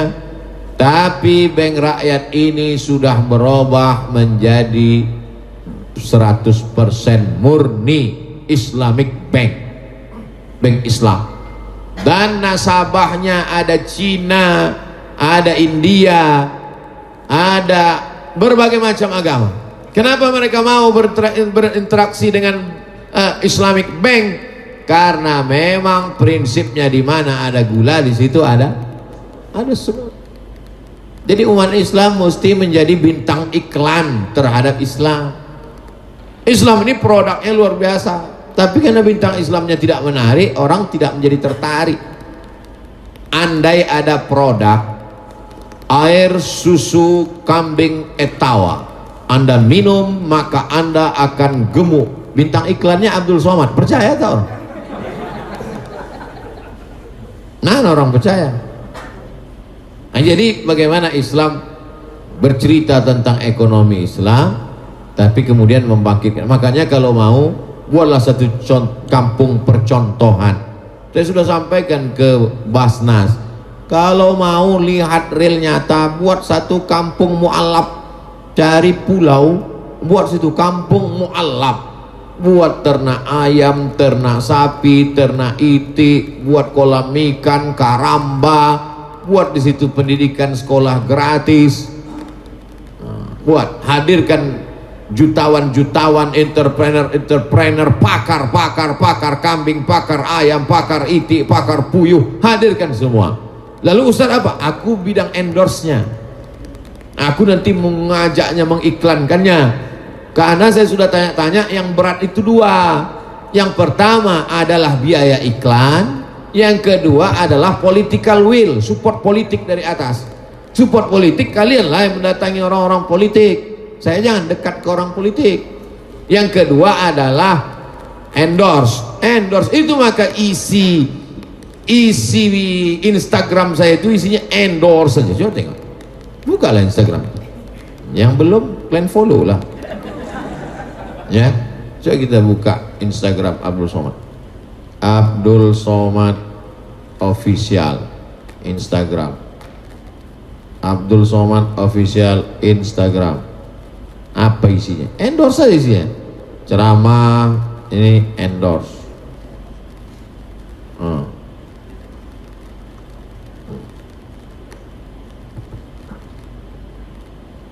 Tapi bank rakyat ini sudah berubah menjadi 100% murni Islamic Bank, bank Islam. dan nasabahnya ada Cina, ada India, ada berbagai macam agama. Kenapa mereka mau berinteraksi dengan Islamic Bank? Karena memang prinsipnya di mana ada gula di situ ada semua. Jadi umat Islam mesti menjadi bintang iklan terhadap Islam. Islam ini produknya luar biasa, tapi karena bintang Islamnya tidak menarik, orang tidak menjadi tertarik. Andai ada produk air susu kambing Etawa, Anda minum maka Anda akan gemuk, bintang iklannya Abdul Somad, percaya tak orang? Nah, orang percaya. Nah, jadi bagaimana Islam bercerita tentang ekonomi Islam, tapi kemudian membangkitkan. Makanya kalau mau, buatlah satu kampung percontohan. Saya sudah sampaikan ke Basnas, kalau mau lihat real nyata, buat satu kampung mu'alaf. Cari pulau, buat situ kampung mu'alaf. Buat ternak ayam, ternak sapi, ternak itik, buat kolam ikan, karamba, buat di situ pendidikan sekolah gratis, buat hadirkan jutawan entrepreneur, pakar kambing, pakar ayam, pakar itik, pakar puyuh, hadirkan semua. Lalu Ustaz apa? Aku bidang endorse-nya, aku nanti mengajaknya, mengiklankannya. Karena saya sudah tanya-tanya, yang berat itu dua. Yang pertama adalah biaya iklan, yang kedua adalah political will, support politik dari atas. Support politik, kalianlah yang mendatangi orang-orang politik, saya jangan dekat ke orang politik. Yang kedua adalah endorse itu, maka isi Instagram saya itu isinya endorse saja. Coba tengok, bukalah Instagram, yang belum kalian follow lah ya. Coba kita buka Instagram Abdul Somad Official Instagram, Abdul Somad Official Instagram. Apa isinya? Endorse saja isinya, ceramah ini endorse.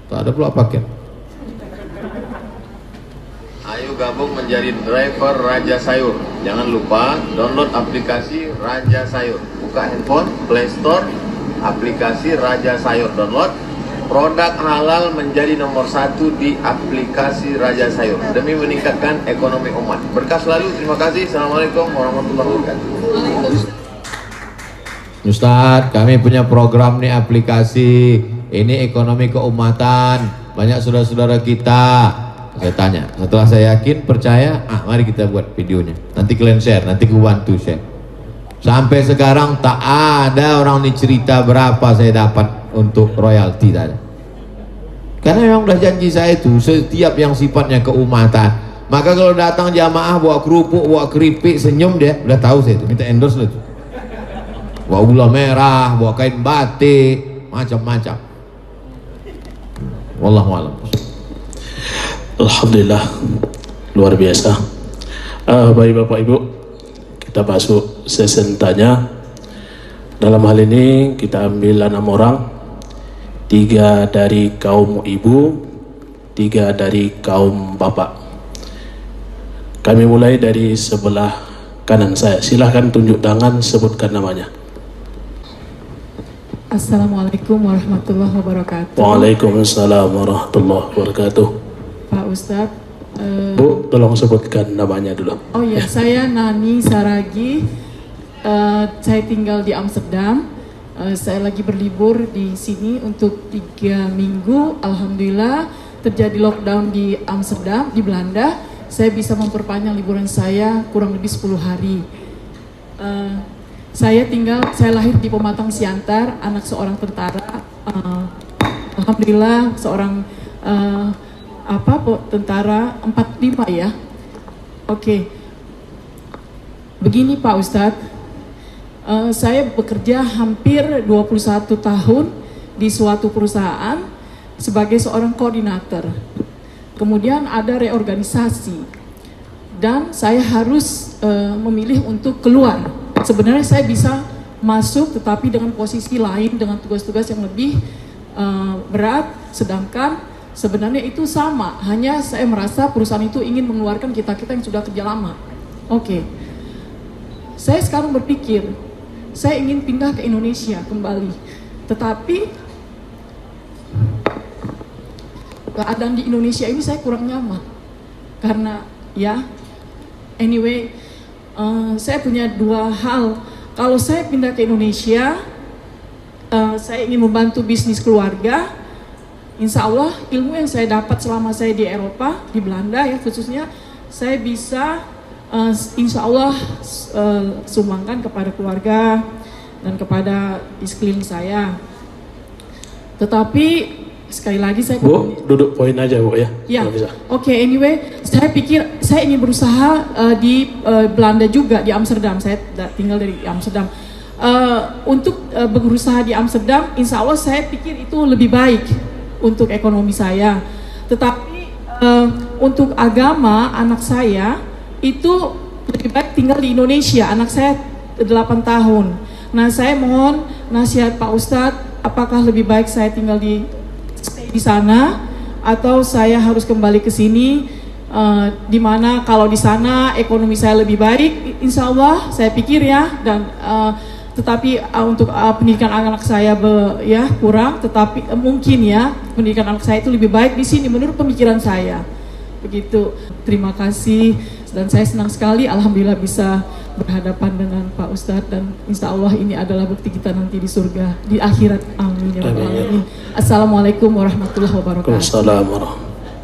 Tak ada pula paket. Ayo gabung menjadi driver Raja Sayur. Jangan lupa download aplikasi Raja Sayur. Buka handphone, Play Store, aplikasi Raja Sayur, download. Produk halal menjadi nomor 1 di aplikasi Raja Sayur demi meningkatkan ekonomi umat. Berkah selalu. Terima kasih. Assalamualaikum warahmatullahi wabarakatuh. Ustadz, kami punya program nih, aplikasi ini ekonomi keumatan, banyak saudara-saudara kita. Saya tanya, setelah saya yakin, percaya, mari kita buat videonya. Nanti kalian share, nanti ku bantu share. Sampai sekarang tak ada orang ini cerita berapa saya dapat untuk royalti tadi. Karena memang udah janji saya itu, setiap yang sifatnya keumatan. Maka kalau datang jamaah bawa kerupuk, bawa keripik, senyum dia, udah tahu saya itu, minta endorse lah itu. Bawa gula merah, bawa kain batik, macam-macam. Wallahualam. Alhamdulillah, luar biasa. Baik Bapak Ibu, kita masuk sesi tanya. Dalam hal ini kita ambil 6 orang, 3 dari kaum ibu, 3 dari kaum bapak. Kami mulai dari sebelah kanan saya. Silahkan tunjuk tangan, sebutkan namanya. Assalamualaikum warahmatullahi wabarakatuh. Waalaikumsalam warahmatullahi wabarakatuh. Pak Ustadz, Bu, tolong sebutkan namanya dulu. oh ya, saya Nani Saragi. Saya tinggal di Amsterdam. Saya lagi berlibur di sini untuk 3 minggu. Alhamdulillah terjadi lockdown di Amsterdam, di Belanda. Saya bisa memperpanjang liburan saya kurang lebih 10 hari. Saya lahir di Pematang Siantar, anak seorang tentara. Alhamdulillah seorang tentara 45 ya. Oke. Begini Pak Ustadz, saya bekerja hampir 21 tahun di suatu perusahaan sebagai seorang koordinator. Kemudian ada reorganisasi dan saya harus memilih untuk keluar sebenarnya saya bisa masuk tetapi dengan posisi lain, dengan tugas-tugas yang lebih berat, sedangkan sebenarnya itu sama, hanya saya merasa perusahaan itu ingin mengeluarkan kita-kita yang sudah kerja lama. Oke. Saya sekarang berpikir saya ingin pindah ke Indonesia kembali, tetapi keadaan di Indonesia ini saya kurang nyaman karena ya anyway, saya punya dua hal. Kalau saya pindah ke Indonesia, saya ingin membantu bisnis keluarga. Insya Allah ilmu yang saya dapat selama saya di Eropa, di Belanda ya khususnya, saya bisa insya Allah sumbangkan kepada keluarga dan kepada di sekeliling saya. Tetapi sekali lagi saya Bu, duduk poin aja Bu ya. Ya, oke, anyway, saya pikir saya ingin berusaha di Belanda juga, di Amsterdam. Saya tinggal dari Amsterdam. Untuk berusaha di Amsterdam, insya Allah saya pikir itu lebih baik untuk ekonomi saya. Tetapi untuk agama anak saya itu lebih baik tinggal di Indonesia. Anak saya 8 tahun. Nah, saya mohon nasihat Pak Ustadz, apakah lebih baik saya tinggal di sana atau saya harus kembali ke sini, di mana kalau di sana ekonomi saya lebih baik, insya Allah saya pikir ya, dan tetapi untuk pendidikan anak saya ya kurang, tetapi mungkin ya pendidikan anak saya itu lebih baik di sini menurut pemikiran saya. Begitu. Terima kasih dan saya senang sekali alhamdulillah bisa berhadapan dengan Pak Ustadz, dan insya Allah ini adalah bukti kita nanti di surga, di akhirat. Amin ya rabbal alamin. Assalamualaikum warahmatullahi wabarakatuh. Waalaikumsalam.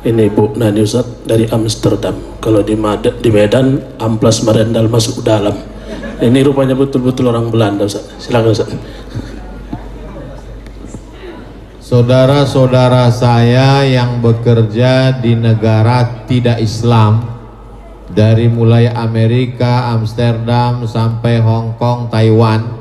Ini Bu Nani Ustadz dari Amsterdam. Kalau di Medan amplas merendal masuk dalam. Ini rupanya betul-betul orang Belanda Ustadz. Silakan Ustadz. Saudara-saudara saya yang bekerja di negara tidak Islam, dari mulai Amerika, Amsterdam sampai Hong Kong, Taiwan,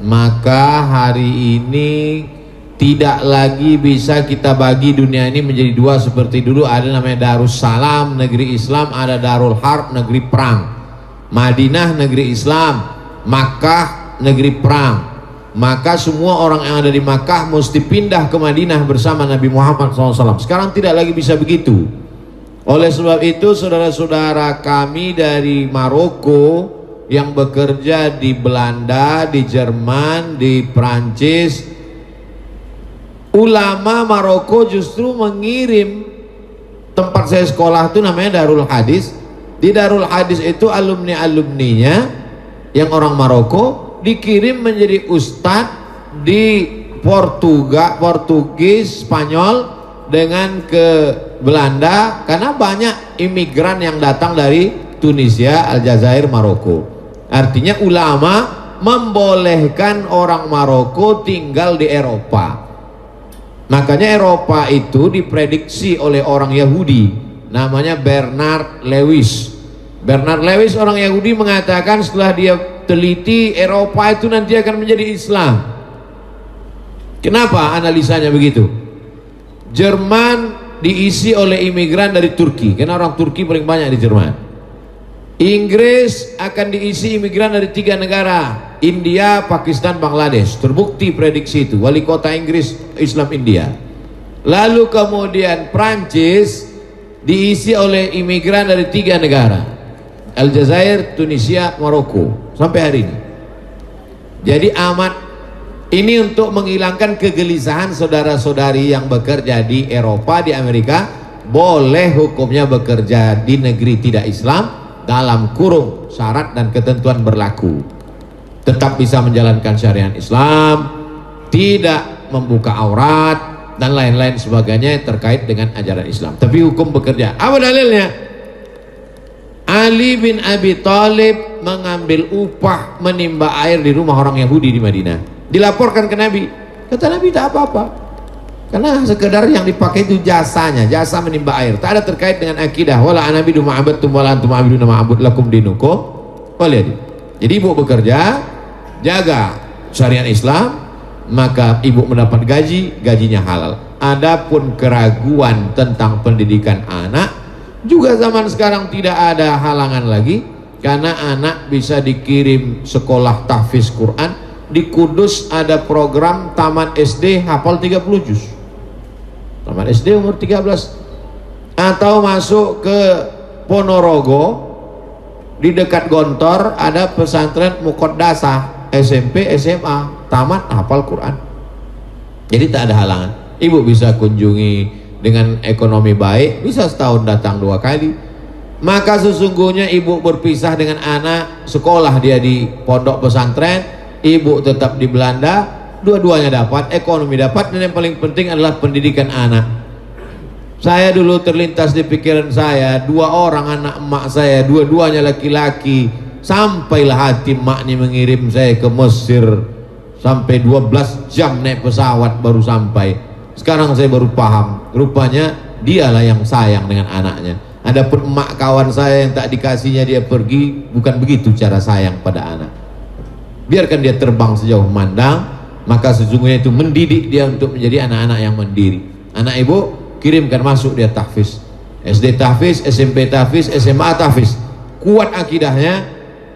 maka hari ini tidak lagi bisa kita bagi dunia ini menjadi dua seperti dulu. Ada namanya Darussalam, negeri Islam, ada Darul Harb, negeri perang. Madinah, negeri Islam, Makkah, negeri perang. Maka semua orang yang ada di Makkah mesti pindah ke Madinah bersama Nabi Muhammad SAW. Sekarang tidak lagi bisa begitu. Oleh sebab itu saudara-saudara kami dari Maroko yang bekerja di Belanda, di Jerman, di Prancis, ulama Maroko justru mengirim, tempat saya sekolah itu namanya Darul Hadis. Di Darul Hadis itu alumni-alumninya yang orang Maroko dikirim menjadi ustadz di Portugis, Spanyol, dengan ke Belanda, karena banyak imigran yang datang dari Tunisia, Aljazair, Maroko. Artinya ulama membolehkan orang Maroko tinggal di Eropa. Makanya Eropa itu diprediksi oleh orang Yahudi, namanya Bernard Lewis. Bernard Lewis orang Yahudi mengatakan setelah dia teliti, Eropa itu nanti akan menjadi Islam. Kenapa analisanya begitu? Jerman diisi oleh imigran dari Turki, karena orang Turki paling banyak di Jerman. Inggris akan diisi imigran dari 3 negara, India, Pakistan, Bangladesh. Terbukti prediksi itu, wali kota Inggris Islam India. Lalu kemudian Prancis diisi oleh imigran dari 3 negara, Aljazair, Tunisia, Maroko, sampai hari ini. Jadi ini untuk menghilangkan kegelisahan saudara-saudari yang bekerja di Eropa, di Amerika, boleh hukumnya bekerja di negeri tidak Islam dalam kurung syarat dan ketentuan berlaku. Tetap bisa menjalankan syariat Islam, tidak membuka aurat dan lain-lain sebagainya terkait dengan ajaran Islam. Tapi hukum bekerja. Apa dalilnya? Ali bin Abi Thalib mengambil upah menimba air di rumah orang Yahudi di Madinah. Dilaporkan ke Nabi, kata Nabi tak apa-apa, karena sekedar yang dipakai itu jasanya, jasa menimba air, tak ada terkait dengan akidah. Wala anabidu ma'abadtum wala antum ma'abiduna ma'abud lakum dinukum waliyadi. Jadi ibu bekerja, jaga syariat Islam, maka ibu mendapat gaji, gajinya halal. Adapun keraguan tentang pendidikan anak, juga zaman sekarang tidak ada halangan lagi. karena anak bisa dikirim sekolah tahfiz Quran. Di Kudus ada program tamat SD hafal 30 juz, tamat SD umur 13, atau masuk ke Ponorogo di dekat Gontor ada pesantren Muqaddasah SMP SMA tamat hafal Quran. Jadi tak ada halangan, ibu bisa kunjungi dengan ekonomi baik, bisa setahun datang 2 kali. Maka sesungguhnya ibu berpisah dengan anak, sekolah dia di pondok pesantren, ibu tetap di Belanda, dua-duanya dapat, ekonomi dapat, dan yang paling penting adalah pendidikan anak. Saya dulu terlintas di pikiran saya, 2 orang anak emak saya, dua-duanya laki-laki, sampailah hati emaknya mengirim saya ke Mesir, sampai 12 jam naik pesawat baru sampai. Sekarang saya baru paham, rupanya dialah yang sayang dengan anaknya. Adapun emak kawan saya yang tak dikasihnya dia pergi, bukan begitu cara sayang pada anak. Biarkan dia terbang sejauh mandang, maka sesungguhnya itu mendidik dia untuk menjadi anak-anak yang mandiri. Anak ibu kirimkan masuk dia tahfiz, SD tahfiz, SMP tahfiz, SMA tahfiz, kuat akidahnya,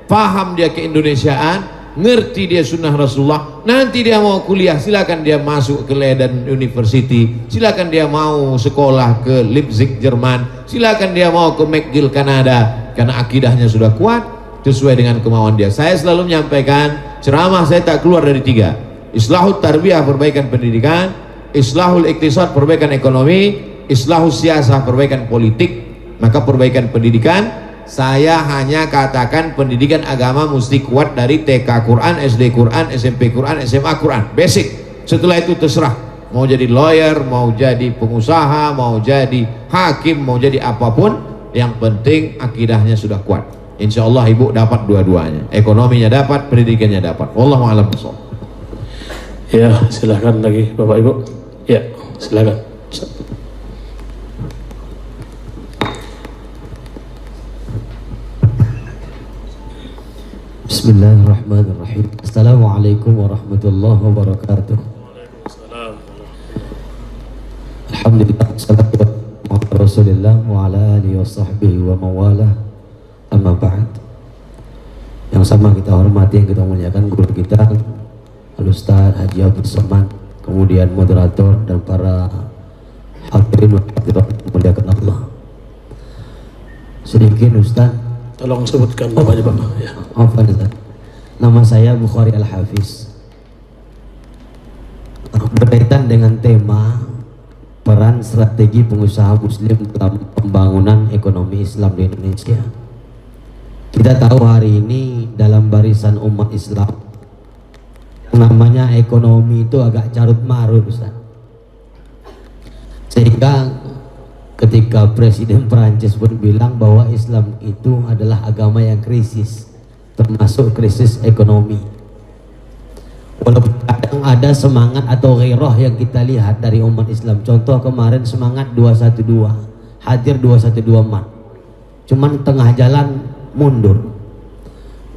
paham dia keindonesiaan, ngerti dia sunnah Rasulullah. Nanti dia mau kuliah, silakan dia masuk ke Leiden University, silakan dia mau sekolah ke Leipzig Jerman, silakan dia mau ke McGill Kanada, karena akidahnya sudah kuat sesuai dengan kemauan dia. Saya selalu menyampaikan, ceramah saya tak keluar dari 3: islahul tarbiyah, perbaikan pendidikan; islahul iktisad, perbaikan ekonomi; islahul siasah, perbaikan politik. Maka perbaikan pendidikan, saya hanya katakan pendidikan agama mesti kuat dari TK Quran, SD Quran, SMP Quran, SMA Quran, basic. Setelah itu terserah mau jadi lawyer, mau jadi pengusaha, mau jadi hakim, mau jadi apapun, yang penting akidahnya sudah kuat. Insya Allah ibu dapat dua-duanya, ekonominya dapat, pendidikannya dapat. Wallahu a'lam bishawab. Ya, silakan lagi Bapak Ibu. Ya, silakan. Bismillahirrahmanirrahim. Assalamualaikum warahmatullahi wabarakatuh. Alhamdulillah, salatu wassalamu ala Rasulillah wa ala alihi wa sahbihi wa mawalah. Amma ba'd. Yang sama kita hormati, yang kita muliakan guru kita Al-Ustaz Haji Abdul Somad, kemudian moderator dan para hadirin wa hadirat muliakan Allah. Sedikit Ustaz, Tolong sebutkan namanya Bapak. Ya. Nama saya Bukhari Al-Hafiz. Berkaitan dengan tema peran strategi pengusaha muslim dalam pembangunan ekonomi Islam di Indonesia. Kita tahu hari ini dalam barisan umat Islam yang namanya ekonomi itu agak carut marut, Ustaz. Sehingga ketika Presiden Perancis pun bilang bahwa Islam itu adalah agama yang krisis, termasuk krisis ekonomi. Walaupun kadang ada semangat atau ghairah yang kita lihat dari umat Islam. Contoh kemarin semangat 212, hadir 212 Maret. Cuman tengah jalan mundur.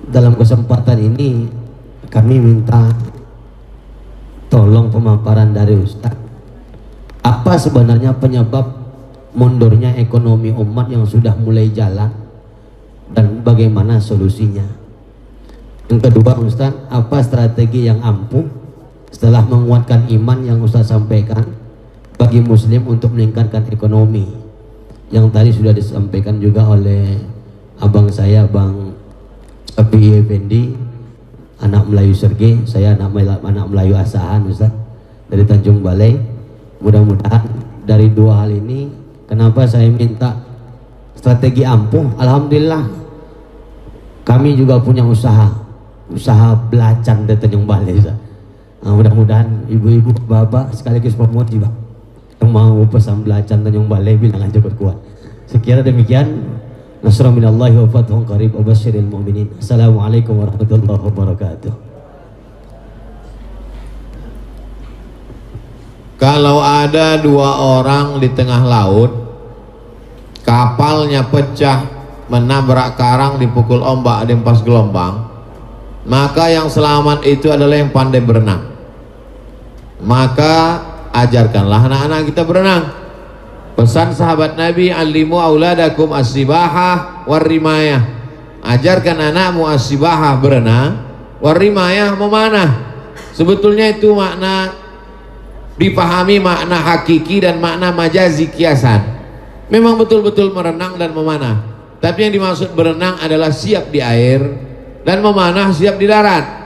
Dalam kesempatan ini kami minta tolong pemaparan dari Ustaz. Apa sebenarnya penyebab mundurnya ekonomi umat yang sudah mulai jalan dan bagaimana solusinya? Yang kedua Ustaz, apa strategi yang ampuh setelah menguatkan iman yang Ustaz sampaikan bagi muslim untuk meningkatkan ekonomi, yang tadi sudah disampaikan juga oleh abang saya, Bang Api Effendi, anak Melayu Sergei, saya anak Melayu Asahan Ustaz dari Tanjung Balai. Mudah-mudahan dari dua hal ini, kenapa saya minta strategi ampuh, alhamdulillah kami juga punya usaha belacan di Tanjung Balai. Nah, mudah-mudahan ibu-ibu, bapak sekaligus pemuji Bang yang mau pesan belacan Tanjung Balai bilang aja kuat. Sekira demikian. Nasrul minallahi wa fathun qarib wa basyiril mu'minin. Assalamualaikum warahmatullahi wabarakatuh. Kalau ada 2 orang di tengah laut, kapalnya pecah, menabrak karang, dipukul ombak, dihempas gelombang, maka yang selamat itu adalah yang pandai berenang. Maka ajarkanlah anak-anak kita berenang. Pesan sahabat Nabi, alimu auladakum as-sibahah war rimayah. ajarkan anakmu as-sibahah berenang, warimayah memanah. Sebetulnya itu makna dipahami, makna hakiki dan makna majazi kiasan. Memang betul-betul merenang dan memanah, tapi yang dimaksud berenang adalah siap di air dan memanah siap di darat.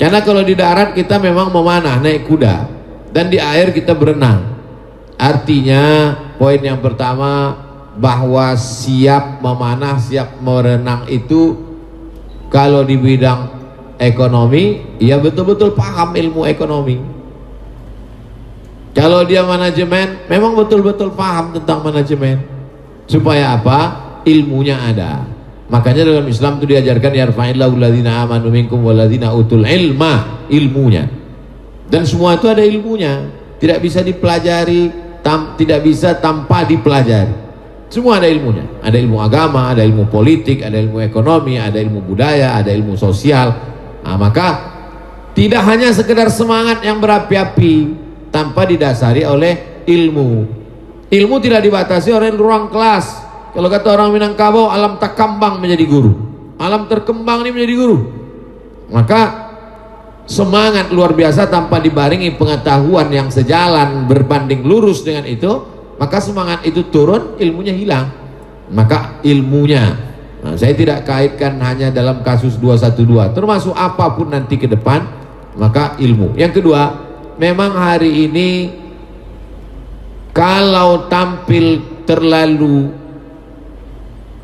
Karena kalau di darat kita memang memanah naik kuda, dan di air kita berenang. Artinya poin yang pertama bahwa siap memanah siap merenang itu kalau di bidang ekonomi ya betul-betul paham ilmu ekonomi. Kalau dia manajemen memang betul-betul paham tentang manajemen. Supaya apa? Ilmunya ada. Makanya dalam Islam itu diajarkan yarfa'illahu alladzina amanu minkum walladzina utul ilma, ilmunya. Dan semua itu ada ilmunya, tidak bisa dipelajari, tidak bisa tanpa dipelajari. Semua ada ilmunya. Ada ilmu agama, ada ilmu politik, ada ilmu ekonomi, ada ilmu budaya, ada ilmu sosial. Nah, maka tidak hanya sekedar semangat yang berapi-api tanpa didasari oleh ilmu. Ilmu tidak dibatasi oleh ruang kelas. Kalau kata orang Minangkabau, alam takambang menjadi guru, alam terkembang ini menjadi guru. Maka semangat luar biasa tanpa dibarengi pengetahuan yang sejalan berbanding lurus dengan itu, maka semangat itu turun, ilmunya hilang. Maka ilmunya, nah, saya tidak kaitkan hanya dalam kasus 212, termasuk apapun nanti ke depan, maka ilmu. Yang kedua, memang hari ini kalau tampil terlalu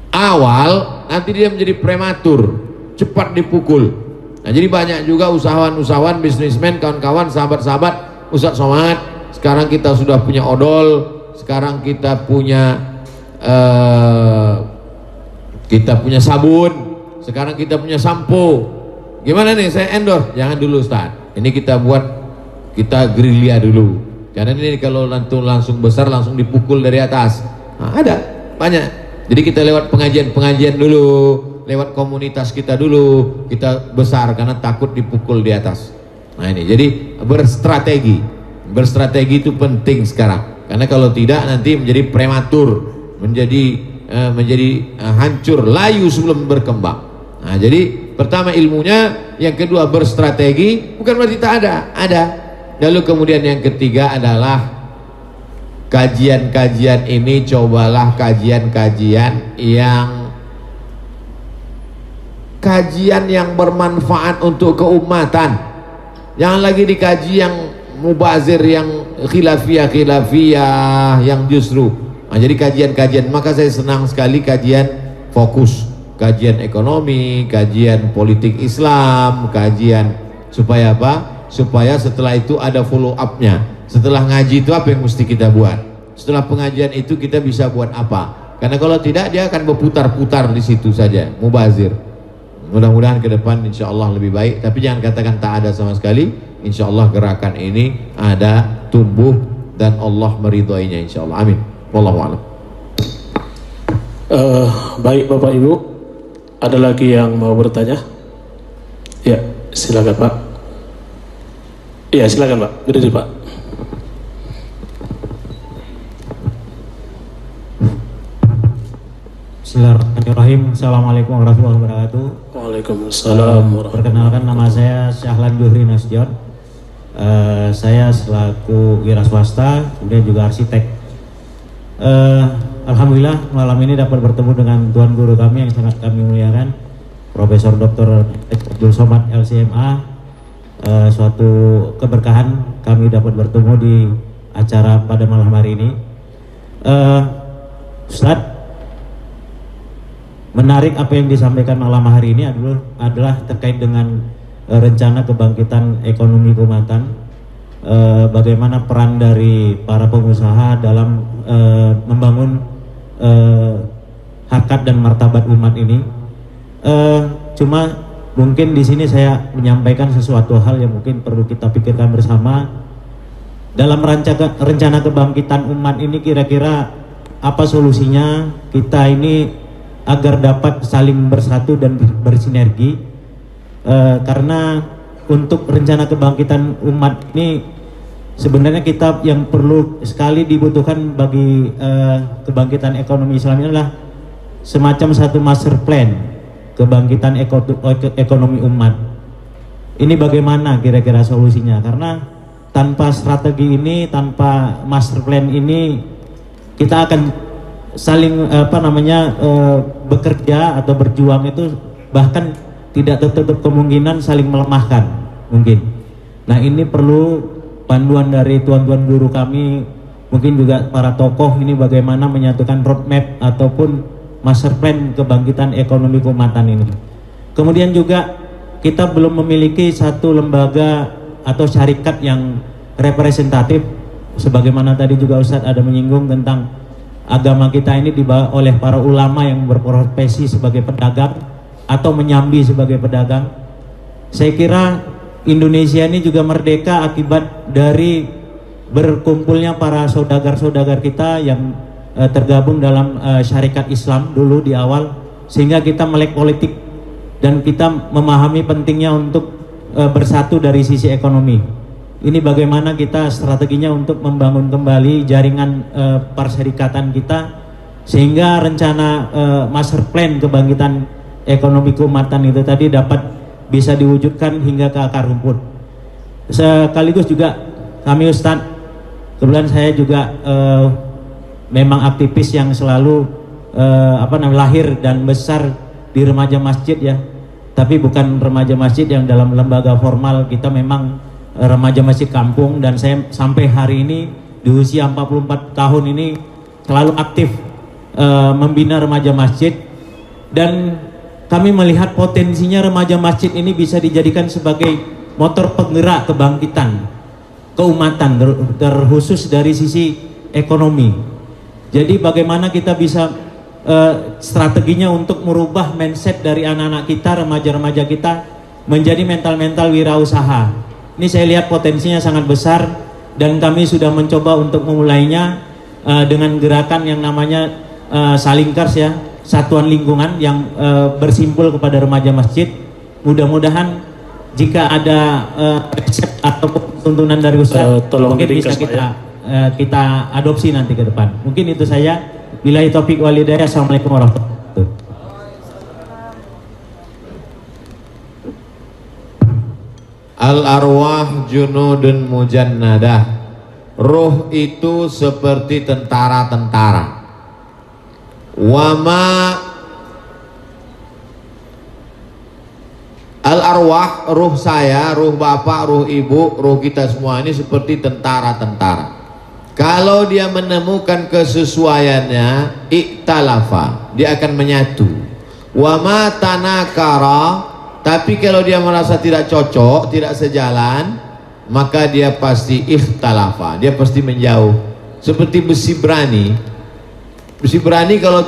awal nanti dia menjadi prematur, cepat dipukul. Nah, jadi banyak juga usahawan-usahawan, bisnismen, kawan-kawan, sahabat-sahabat Ustadz Somad, sekarang kita sudah punya odol, sekarang kita punya sabun, sekarang kita punya sampo. Gimana nih saya endorse? Jangan dulu Ustadz, ini kita buat, kita gerilya dulu, karena ini kalau langsung besar langsung dipukul dari atas. Nah, ada banyak. Jadi kita lewat pengajian dulu, lewat komunitas kita dulu, kita besar karena takut dipukul di atas. Nah ini, jadi berstrategi itu penting sekarang, karena kalau tidak nanti menjadi prematur, menjadi hancur, layu sebelum berkembang. Nah jadi pertama ilmunya, yang kedua berstrategi, bukan berarti tak ada. Lalu kemudian yang ketiga adalah kajian-kajian ini, cobalah kajian yang bermanfaat untuk keumatan. Jangan lagi dikaji yang mubazir, yang khilafiyah, yang justru. Nah, jadi kajian-kajian, maka saya senang sekali kajian fokus, kajian ekonomi, kajian politik Islam, kajian supaya apa? Supaya setelah itu ada follow up-nya. Setelah ngaji itu apa yang mesti kita buat? Setelah pengajian itu kita bisa buat apa? Karena kalau tidak dia akan berputar-putar di situ saja, mubazir. Mudah-mudahan ke depan insya Allah lebih baik. Tapi jangan katakan tak ada sama sekali. Insya Allah gerakan ini ada, tumbuh, dan Allah meridhoinya insya Allah. Amin. Wallahu a'lam. Baik Bapak Ibu, ada lagi yang mau bertanya? Ya, silakan Pak. Ya, silakan Pak. Berdiri Pak. Bismillahirrahmanirrahim. Assalamualaikum warahmatullahi wabarakatuh. Waalaikumsalam warahmatullahi. Perkenalkan, nama saya Syahlan Juhri Nasution. Saya selaku wira swasta, kemudian juga arsitek. Alhamdulillah malam ini dapat bertemu dengan tuan guru kami yang sangat kami muliakan, Profesor Dr. Abdul Somad LCMA. Suatu keberkahan kami dapat bertemu di acara pada malam hari ini. Ustadz, menarik apa yang disampaikan malam hari ini adalah terkait dengan rencana kebangkitan ekonomi keumatan, bagaimana peran dari para pengusaha dalam membangun harkat dan martabat umat ini. Cuma mungkin di sini saya menyampaikan sesuatu hal yang mungkin perlu kita pikirkan bersama dalam rencana kebangkitan umat ini. Kira-kira apa solusinya kita ini agar dapat saling bersatu dan bersinergi, karena untuk rencana kebangkitan umat ini sebenarnya kita yang perlu sekali dibutuhkan bagi kebangkitan ekonomi Islam ini adalah semacam satu master plan. kebangkitan ekonomi umat. Ini bagaimana kira-kira solusinya? Karena tanpa strategi ini, tanpa master plan ini, kita akan saling bekerja atau berjuang itu bahkan tidak tertutup kemungkinan saling melemahkan mungkin. Nah, ini perlu panduan dari tuan-tuan guru kami, mungkin juga para tokoh ini bagaimana menyatukan roadmap ataupun master plan kebangkitan ekonomi keumatan ini. Kemudian juga kita belum memiliki satu lembaga atau syarikat yang representatif, sebagaimana tadi juga Ustadz ada menyinggung tentang agama kita ini dibawa oleh para ulama yang berprofesi sebagai pedagang atau menyambi sebagai pedagang. Saya kira Indonesia ini juga merdeka akibat dari berkumpulnya para saudagar-saudagar kita yang tergabung dalam syarikat Islam dulu di awal, sehingga kita melek politik dan kita memahami pentingnya untuk bersatu dari sisi ekonomi. Ini bagaimana kita strateginya untuk membangun kembali jaringan perserikatan kita, sehingga rencana master plan kebangkitan ekonomi keumatan itu tadi dapat bisa diwujudkan hingga ke akar rumput. Sekaligus juga kami Ustadz, kebetulan saya juga memang aktivis yang selalu lahir dan besar di remaja masjid ya, tapi bukan remaja masjid yang dalam lembaga formal. Kita memang remaja masjid kampung, dan saya sampai hari ini di usia 44 tahun ini selalu aktif membina remaja masjid, dan kami melihat potensinya remaja masjid ini bisa dijadikan sebagai motor penggerak kebangkitan keumatan, terkhusus dari sisi ekonomi. Jadi bagaimana kita bisa strateginya untuk merubah mindset dari anak-anak kita, remaja-remaja kita menjadi mental-mental wirausaha. Ini saya lihat potensinya sangat besar, dan kami sudah mencoba untuk memulainya dengan gerakan yang namanya Salingkars ya, satuan lingkungan yang bersimpul kepada remaja masjid. Mudah-mudahan jika ada resep atau tuntunan dari Ustaz, mungkin bisa kita adopsi nanti ke depan. Mungkin itu saya. Billahi taufiq wal hidayah. Assalamualaikum warahmatullahi wabarakatuh. Al arwah junudun mujannadah. Ruh itu seperti tentara-tentara. Wama al arwah, ruh saya, ruh bapak, ruh ibu, ruh kita semua ini seperti tentara-tentara. Kalau dia menemukan kesesuaiannya, iktalafa, dia akan menyatu. Wama tanakara, tapi kalau dia merasa tidak cocok, tidak sejalan, maka dia pasti ikhtalafa, dia pasti menjauh. Seperti besi berani. Besi berani kalau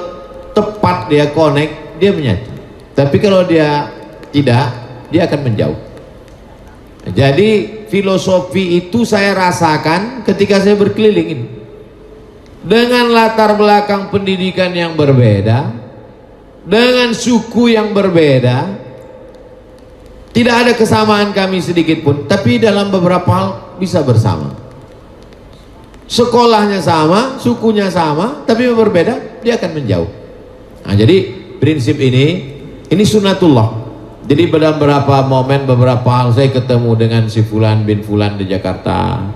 tepat dia connect, dia menyatu. Tapi kalau dia tidak, dia akan menjauh. Jadi filosofi itu saya rasakan ketika saya berkeliling ini. Dengan latar belakang pendidikan yang berbeda, dengan suku yang berbeda, tidak ada kesamaan kami sedikit pun, tapi dalam beberapa hal bisa bersama. Sekolahnya sama, sukunya sama, tapi berbeda, dia akan menjauh. Nah, jadi prinsip ini sunnatullah. Jadi pada beberapa momen, beberapa hal saya ketemu dengan si Fulan bin Fulan di Jakarta,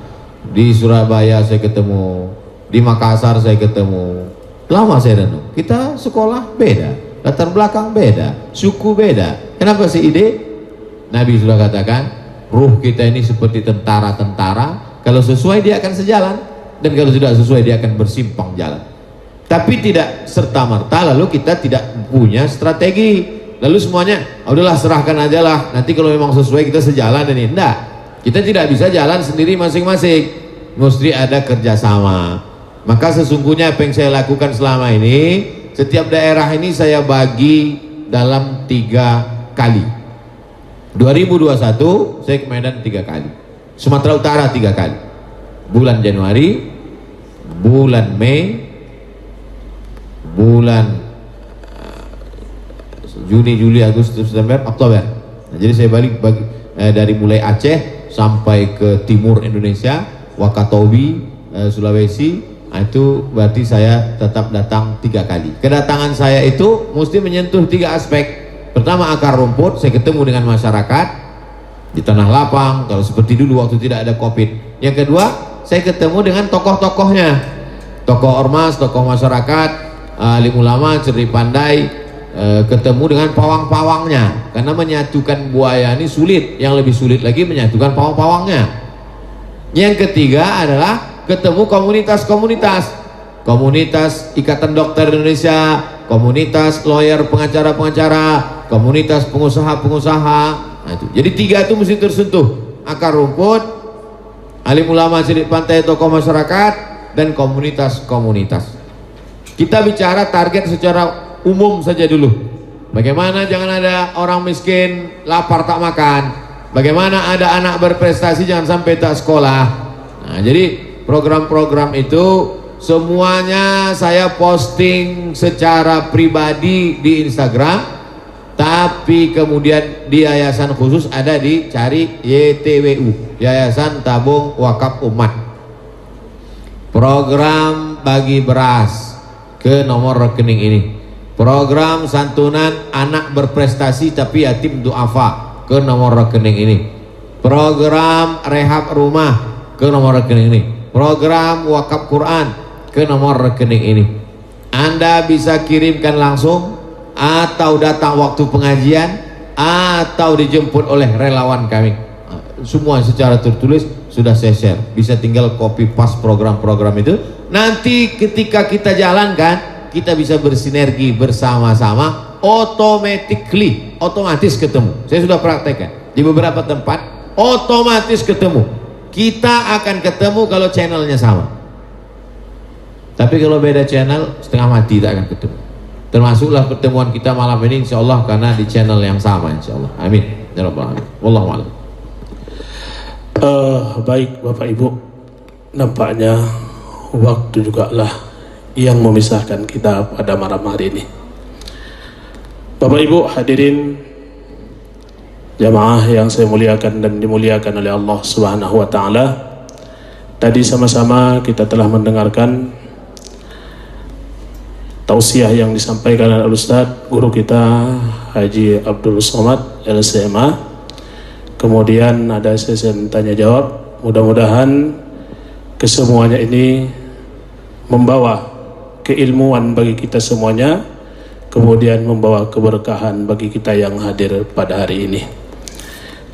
di Surabaya saya ketemu, di Makassar saya ketemu. Lama saya renung, kita sekolah beda, latar belakang beda, suku beda. Kenapa sih ide? Nabi sudah katakan, ruh kita ini seperti tentara-tentara, kalau sesuai dia akan sejalan, dan kalau tidak sesuai dia akan bersimpang jalan. Tapi tidak serta-merta lalu kita tidak punya strategi. Lalu semuanya, udahlah serahkan aja lah, nanti kalau memang sesuai kita sejalan ini. Enggak, kita tidak bisa jalan sendiri masing-masing, mesti ada kerjasama. Maka sesungguhnya apa yang saya lakukan selama ini, setiap daerah ini saya bagi dalam 3 kali. 2021 saya ke Medan 3 kali, Sumatera Utara 3 kali, bulan Januari, bulan Mei, bulan Juni, Juli, Agustus, September, Oktober. Nah, jadi saya balik dari mulai Aceh sampai ke timur Indonesia, Wakatobi, Sulawesi. Nah, itu berarti saya tetap datang 3 kali. Kedatangan saya itu mesti menyentuh 3 aspek. Pertama akar rumput, saya ketemu dengan masyarakat di tanah lapang kalau seperti dulu waktu tidak ada COVID. Yang kedua, saya ketemu dengan tokoh-tokohnya, tokoh ormas, tokoh masyarakat, alim ulama, cerdik pandai, ketemu dengan pawang-pawangnya, karena menyatukan buaya ini sulit, yang lebih sulit lagi menyatukan pawang-pawangnya. Yang ketiga adalah ketemu komunitas-komunitas, komunitas Ikatan Dokter Indonesia, komunitas lawyer, pengacara-pengacara, komunitas pengusaha-pengusaha. Nah, itu. Jadi tiga itu mesti tersentuh: akar rumput, alim ulama, cerdik pandai, tokoh masyarakat, dan komunitas-komunitas. Kita bicara target secara umum saja dulu. Bagaimana jangan ada orang miskin lapar tak makan, bagaimana ada anak berprestasi jangan sampai tak sekolah. Nah, jadi program-program itu semuanya saya posting secara pribadi di Instagram, tapi kemudian di yayasan khusus ada, dicari YTWU, Yayasan Tabung Wakaf Umat. Program bagi beras ke nomor rekening ini, program santunan anak berprestasi tapi yatim duafa ke nomor rekening ini, program rehab rumah ke nomor rekening ini, program wakaf Quran ke nomor rekening ini. Anda bisa kirimkan langsung atau datang waktu pengajian atau dijemput oleh relawan kami. Semua secara tertulis sudah saya share, bisa tinggal copy paste program-program itu. Nanti ketika kita jalankan, kita bisa bersinergi bersama-sama, otomatis ketemu. Saya sudah praktekkan di beberapa tempat, otomatis ketemu. Kita akan ketemu kalau channelnya sama. Tapi kalau beda channel, setengah mati tak akan ketemu. Termasuklah pertemuan kita malam ini, insya Allah, karena di channel yang sama, insya Allah. Amin ya rabbal alamin. Wallahu a'lam. Baik Bapak Ibu, nampaknya waktu juga lah yang memisahkan kita pada malam hari ini. Bapak Ibu hadirin jamaah yang saya muliakan dan dimuliakan oleh Allah Subhanahu wa taala. Tadi sama-sama kita telah mendengarkan tausiah yang disampaikan oleh Ustaz guru kita Haji Abdul Somad LCMA. Kemudian ada sesi tanya jawab. Mudah-mudahan kesemuanya ini membawa keilmuan bagi kita semuanya, kemudian membawa keberkahan bagi kita yang hadir pada hari ini.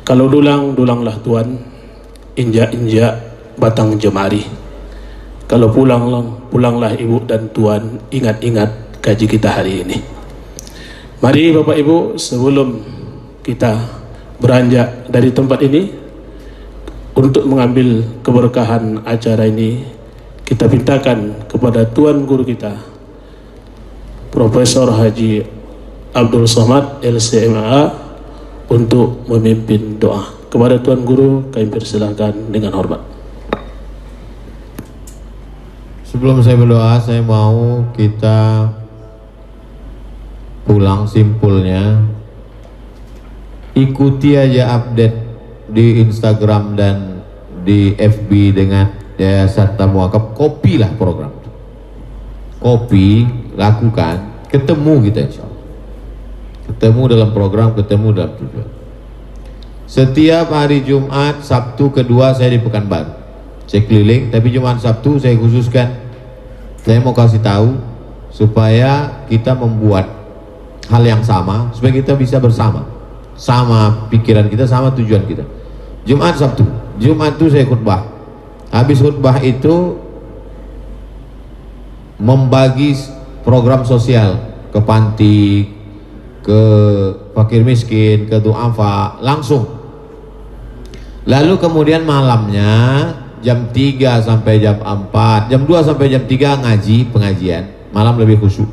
Kalau dulang, dulanglah Tuhan, injak-injak batang jemari. Kalau pulanglah Ibu dan Tuhan, ingat-ingat gaji kita hari ini. Mari Bapak Ibu, sebelum kita beranjak dari tempat ini untuk mengambil keberkahan acara ini, kita mintakan kepada Tuan Guru kita Profesor Haji Abdul Somad LCMA untuk memimpin doa. Kepada Tuan Guru kami persilakan dengan hormat. Sebelum saya berdoa, saya mau kita pulang simpulnya. Ikuti aja update di Instagram dan di FB dengan Yayasan Tabung Wakaf. Kopilah program, kopi, lakukan, ketemu kita insya Allah. Ketemu dalam program, ketemu dalam tujuan. Setiap hari Jumat, Sabtu kedua saya di Pekanbaru, saya keliling, tapi Jumat Sabtu saya khususkan, saya mau kasih tahu supaya kita membuat hal yang sama, supaya kita bisa bersama, sama pikiran kita, sama tujuan kita. Jumat Sabtu, Jumat itu saya khutbah, habis khutbah itu membagi program sosial ke panti, ke fakir miskin, ke duafa langsung. Lalu kemudian malamnya jam 3 sampai jam 4, jam 2 sampai jam 3 ngaji, pengajian, malam lebih khusyuk.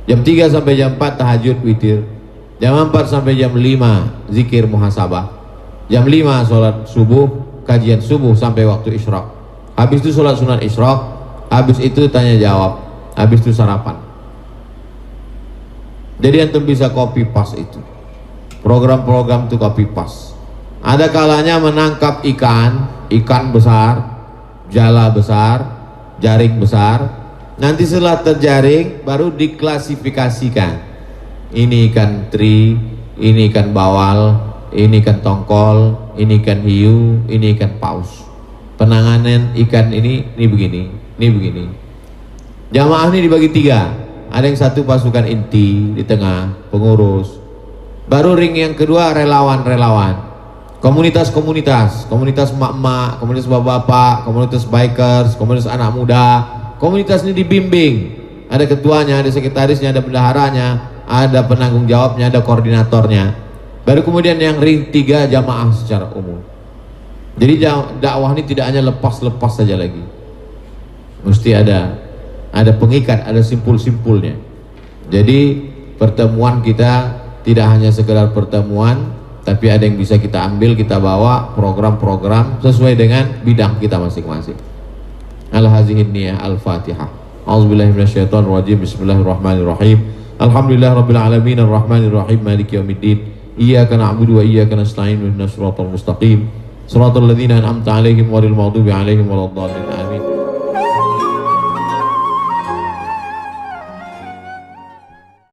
Jam 3 sampai jam 4 tahajud witir. Jam 4 sampai jam 5 zikir muhasabah. Jam 5 sholat subuh, kajian subuh sampai waktu isyraq. Habis itu sholat sunat isyraq, habis itu tanya jawab, habis itu sarapan. Jadi antum bisa copy paste itu. Program-program itu copy paste. Ada kalanya menangkap ikan besar, jala besar, jaring besar. Nanti setelah terjaring baru diklasifikasikan. Ini ikan teri, ini ikan bawal, ini ikan tongkol, ini ikan hiu, ini ikan paus. Penanganan ikan ini begini, ini begini. Jamaah ini dibagi 3. Ada yang satu pasukan inti di tengah, pengurus. Baru ring yang kedua relawan-relawan. Komunitas-komunitas, komunitas emak-emak, komunitas bapak-bapak, komunitas bikers, komunitas anak muda. Komunitas ini dibimbing. Ada ketuanya, ada sekretarisnya, ada bendaharanya, ada penanggung jawabnya, ada koordinatornya. Baru kemudian yang ring 3 jamaah secara umum. Jadi dakwah ini tidak hanya lepas-lepas saja lagi. Mesti ada pengikat, ada simpul-simpulnya. Jadi pertemuan kita tidak hanya sekedar pertemuan, tapi ada yang bisa kita ambil, kita bawa program-program sesuai dengan bidang kita masing-masing. Al-hazihin niyah al-fatihah. A'udzubillahi minasyaitonir rajim. Bismillahirrahmanirrahim. Alhamdulillahirabbil alamin arrahmanir rahim maliki yaumiddin. Iyyaka na'budu wa iyyaka nasta'in ihdinas siratal mustaqim. Shiratal ladzina an'amta 'alaihim ghairil maghdubi 'alaihim waladdallin.